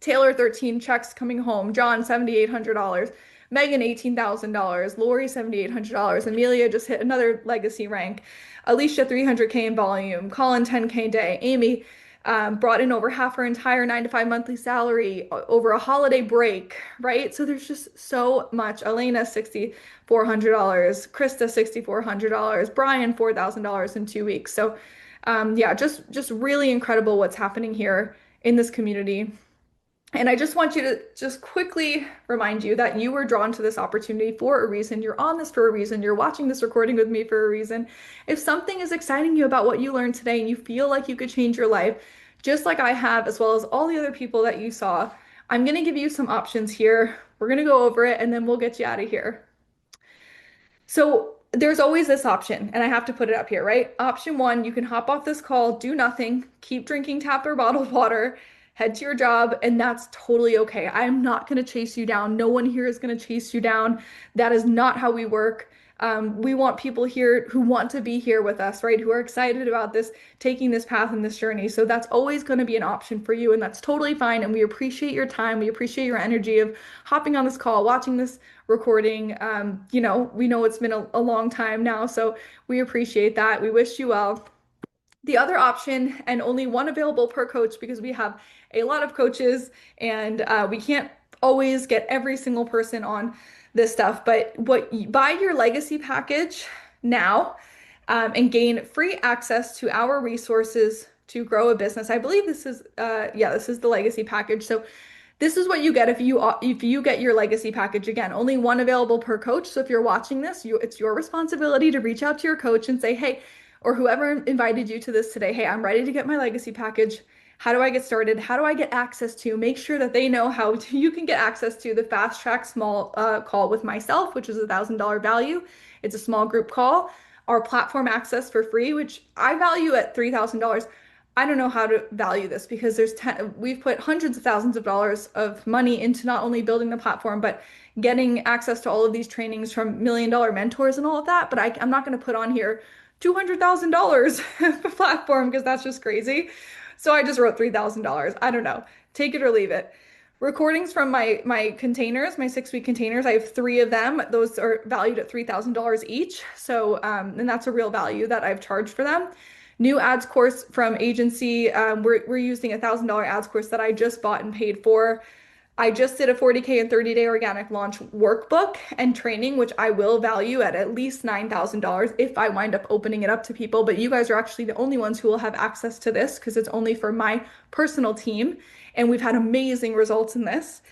Taylor, 13 checks coming home, John, $7,800, Megan, $18,000, Lori, $7,800, Amelia just hit another legacy rank, Alicia, 300K in volume, Colin, 10K a day, Amy, brought in over half her entire 9 to 5 monthly salary over a holiday break, right? So there's just so much. Elena, $6,400, Krista, $6,400, Brian, $4,000 in 2 weeks. So yeah, just really incredible what's happening here in this community. And I just want you to just quickly remind you that you were drawn to this opportunity for a reason. You're on this for a reason. You're watching this recording with me for a reason. If something is exciting you about what you learned today and you feel like you could change your life, just like I have, as well as all the other people that you saw, I'm going to give you some options here. We're going to go over it and then we'll get you out of here. So there's always this option, and I have to put it up here, right? Option one, you can hop off this call, do nothing, keep drinking tap or bottled water, head to your job, and that's totally okay. I'm not going to chase you down. No one here is going to chase you down. That is not how we work. We want people here who want to be here with us, right? Who are excited about this, taking this path and this journey. So that's always going to be an option for you, and that's totally fine. And we appreciate your time. We appreciate your energy of hopping on this call, watching this recording. We know it's been a long time now, so we appreciate that. We wish you well. The other option, and only one available per coach because we have a lot of coaches and we can't always get every single person on this stuff. But buy your legacy package now, and gain free access to our resources to grow a business. I believe this is yeah, this is the legacy package. So this is what you get if you get your legacy package. Again, only one available per coach. So if you're watching this, it's your responsibility to reach out to your coach and say, hey, or whoever invited you to this today, hey, I'm ready to get my legacy package. How do I get started? How do I get access to? Make sure that they know how you can get access to the fast track small call with myself, which is $1,000 value. It's a small group call. Our platform access for free, which I value at $3,000. I don't know how to value this because we've put hundreds of thousands of dollars of money into not only building the platform, but getting access to all of these trainings from $1 million mentors and all of that. But I'm not going to put on here $200,000 platform because that's just crazy. So I just wrote $3,000. I don't know. Take it or leave it. Recordings from my containers, my 6-week containers. I have 3 of them. Those are valued at $3,000 each. So and that's a real value that I've charged for them. New ads course from agency. We're using $1,000 ads course that I just bought and paid for. I just did a 40K and 30-day organic launch workbook and training, which I will value at least $9,000 if I wind up opening it up to people. But you guys are actually the only ones who will have access to this because it's only for my personal team. And we've had amazing results in this.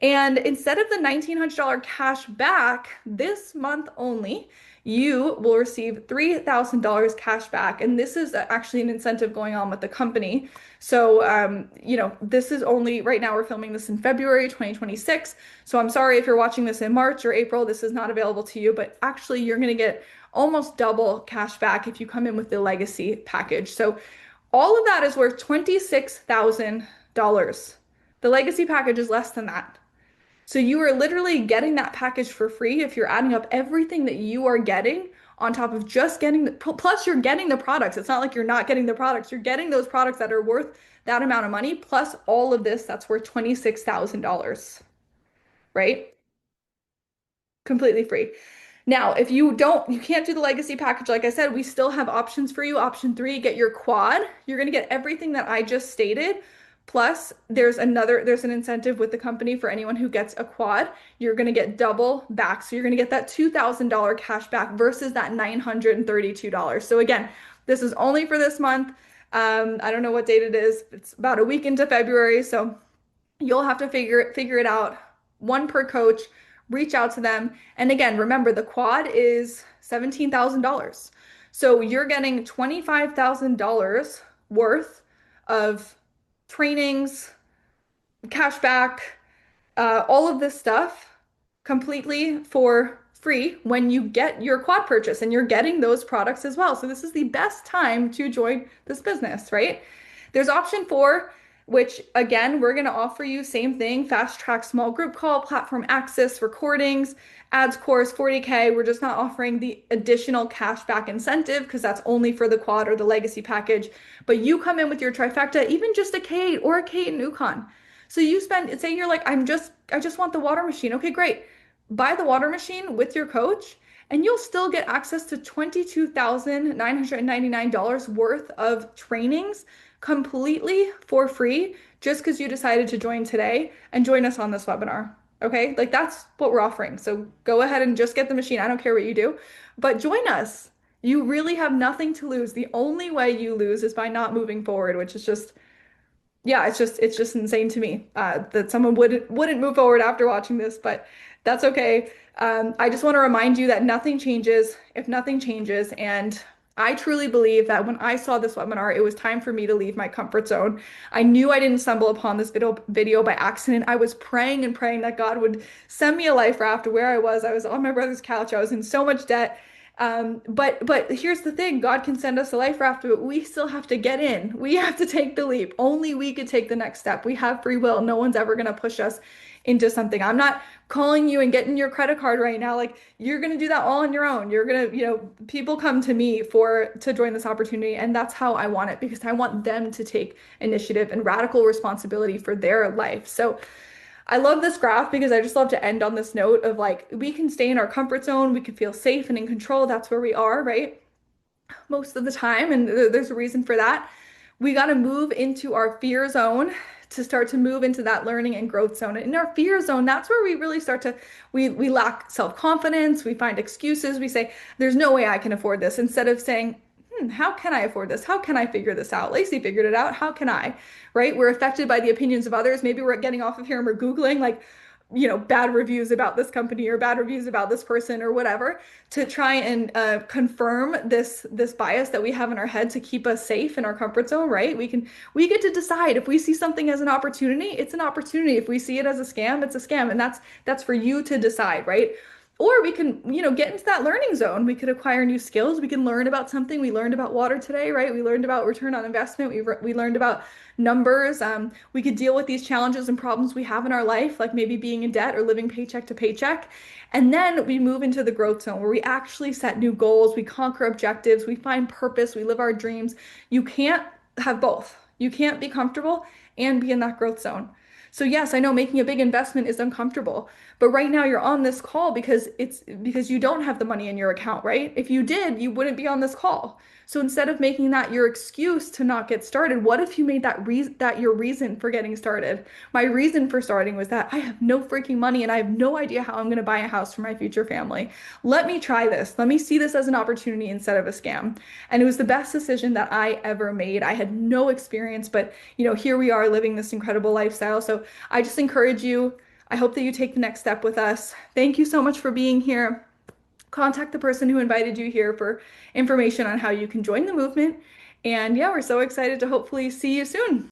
And instead of the $1,900 cash back this month only, you will receive $3,000 cash back. And this is actually an incentive going on with the company. So, this is only right now, we're filming this in February 2026. So I'm sorry if you're watching this in March or April, this is not available to you, but actually you're going to get almost double cash back if you come in with the legacy package. So all of that is worth $26,000. The legacy package is less than that. So you are literally getting that package for free if you're adding up everything that you are getting on top of just getting plus you're getting the products. It's not like you're not getting the products. You're getting those products that are worth that amount of money plus all of this that's worth $26,000, right? Completely free. Now, if you can't do the legacy package, like I said, we still have options for you. Option 3, get your quad. You're going to get everything that I just stated. Plus, there's an incentive with the company for anyone who gets a quad. You're going to get double back. So you're going to get that $2,000 cash back versus that $932. So again, this is only for this month. I don't know what date it is. It's about a week into February. So you'll have to figure it out. One per coach, reach out to them. And again, remember the quad is $17,000. So you're getting $25,000 worth of trainings, cash back, all of this stuff completely for free when you get your quad purchase and you're getting those products as well. So this is the best time to join this business, right? There's option 4, which again, we're going to offer you same thing, fast track small group call, platform access, recordings, ads course, 40K. We're just not offering the additional cashback incentive because that's only for the quad or the legacy package. But you come in with your trifecta, even just a K8 or a K8 in Yukon. So you say you're like, I just want the water machine. Okay, great. Buy the water machine with your coach and you'll still get access to $22,999 worth of trainings completely for free just because you decided to join today and join us on this webinar. Okay, like that's what we're offering. So go ahead and just get the machine. I don't care what you do, but join us. You really have nothing to lose. The only way you lose is by not moving forward, which is just, yeah, it's just insane to me that someone wouldn't move forward after watching this, but that's okay. I just want to remind you that nothing changes if nothing changes. And I truly believe that when I saw this webinar, it was time for me to leave my comfort zone. I knew I didn't stumble upon this video by accident. I was praying and praying that God would send me a life raft to where I was. I was on my brother's couch. I was in so much debt. But here's the thing, God can send us a life raft, but we still have to get in. We have to take the leap. Only we could take the next step. We have free will. No one's ever going to push us into something. I'm not calling you and getting your credit card right now. Like you're going to do that all on your own. You're going to, people come to me to join this opportunity. And that's how I want it because I want them to take initiative and radical responsibility for their life. So I love this graph because I just love to end on this note of like, we can stay in our comfort zone. We can feel safe and in control. That's where we are, right? Most of the time. And there's a reason for that. We got to move into our fear zone to start to move into that learning and growth zone. And in our fear zone, that's where we really start to, we lack self-confidence, we find excuses, we say, there's no way I can afford this, instead of saying, how can I afford this? How can I figure this out? Lacey figured it out. How can I? Right? We're affected by the opinions of others. Maybe we're getting off of here and we're Googling like, bad reviews about this company or bad reviews about this person or whatever to try and confirm this bias that we have in our head to keep us safe in our comfort zone, right? We get to decide if we see something as an opportunity, it's an opportunity. If we see it as a scam, it's a scam, and that's for you to decide, right? Or we can, get into that learning zone. We could acquire new skills. We can learn about something. We learned about water today, right? We learned about return on investment. We learned about numbers. We could deal with these challenges and problems we have in our life, like maybe being in debt or living paycheck to paycheck. And then we move into the growth zone where we actually set new goals. We conquer objectives. We find purpose. We live our dreams. You can't have both. You can't be comfortable and be in that growth zone. So yes, I know making a big investment is uncomfortable, but right now you're on this call because you don't have the money in your account, right? If you did, you wouldn't be on this call. So instead of making that your excuse to not get started, what if you made that your reason for getting started? My reason for starting was that I have no freaking money and I have no idea how I'm going to buy a house for my future family. Let me try this. Let me see this as an opportunity instead of a scam. And it was the best decision that I ever made. I had no experience, but here we are living this incredible lifestyle. So I just encourage you. I hope that you take the next step with us. Thank you so much for being here. Contact the person who invited you here for information on how you can join the movement. And yeah, we're so excited to hopefully see you soon.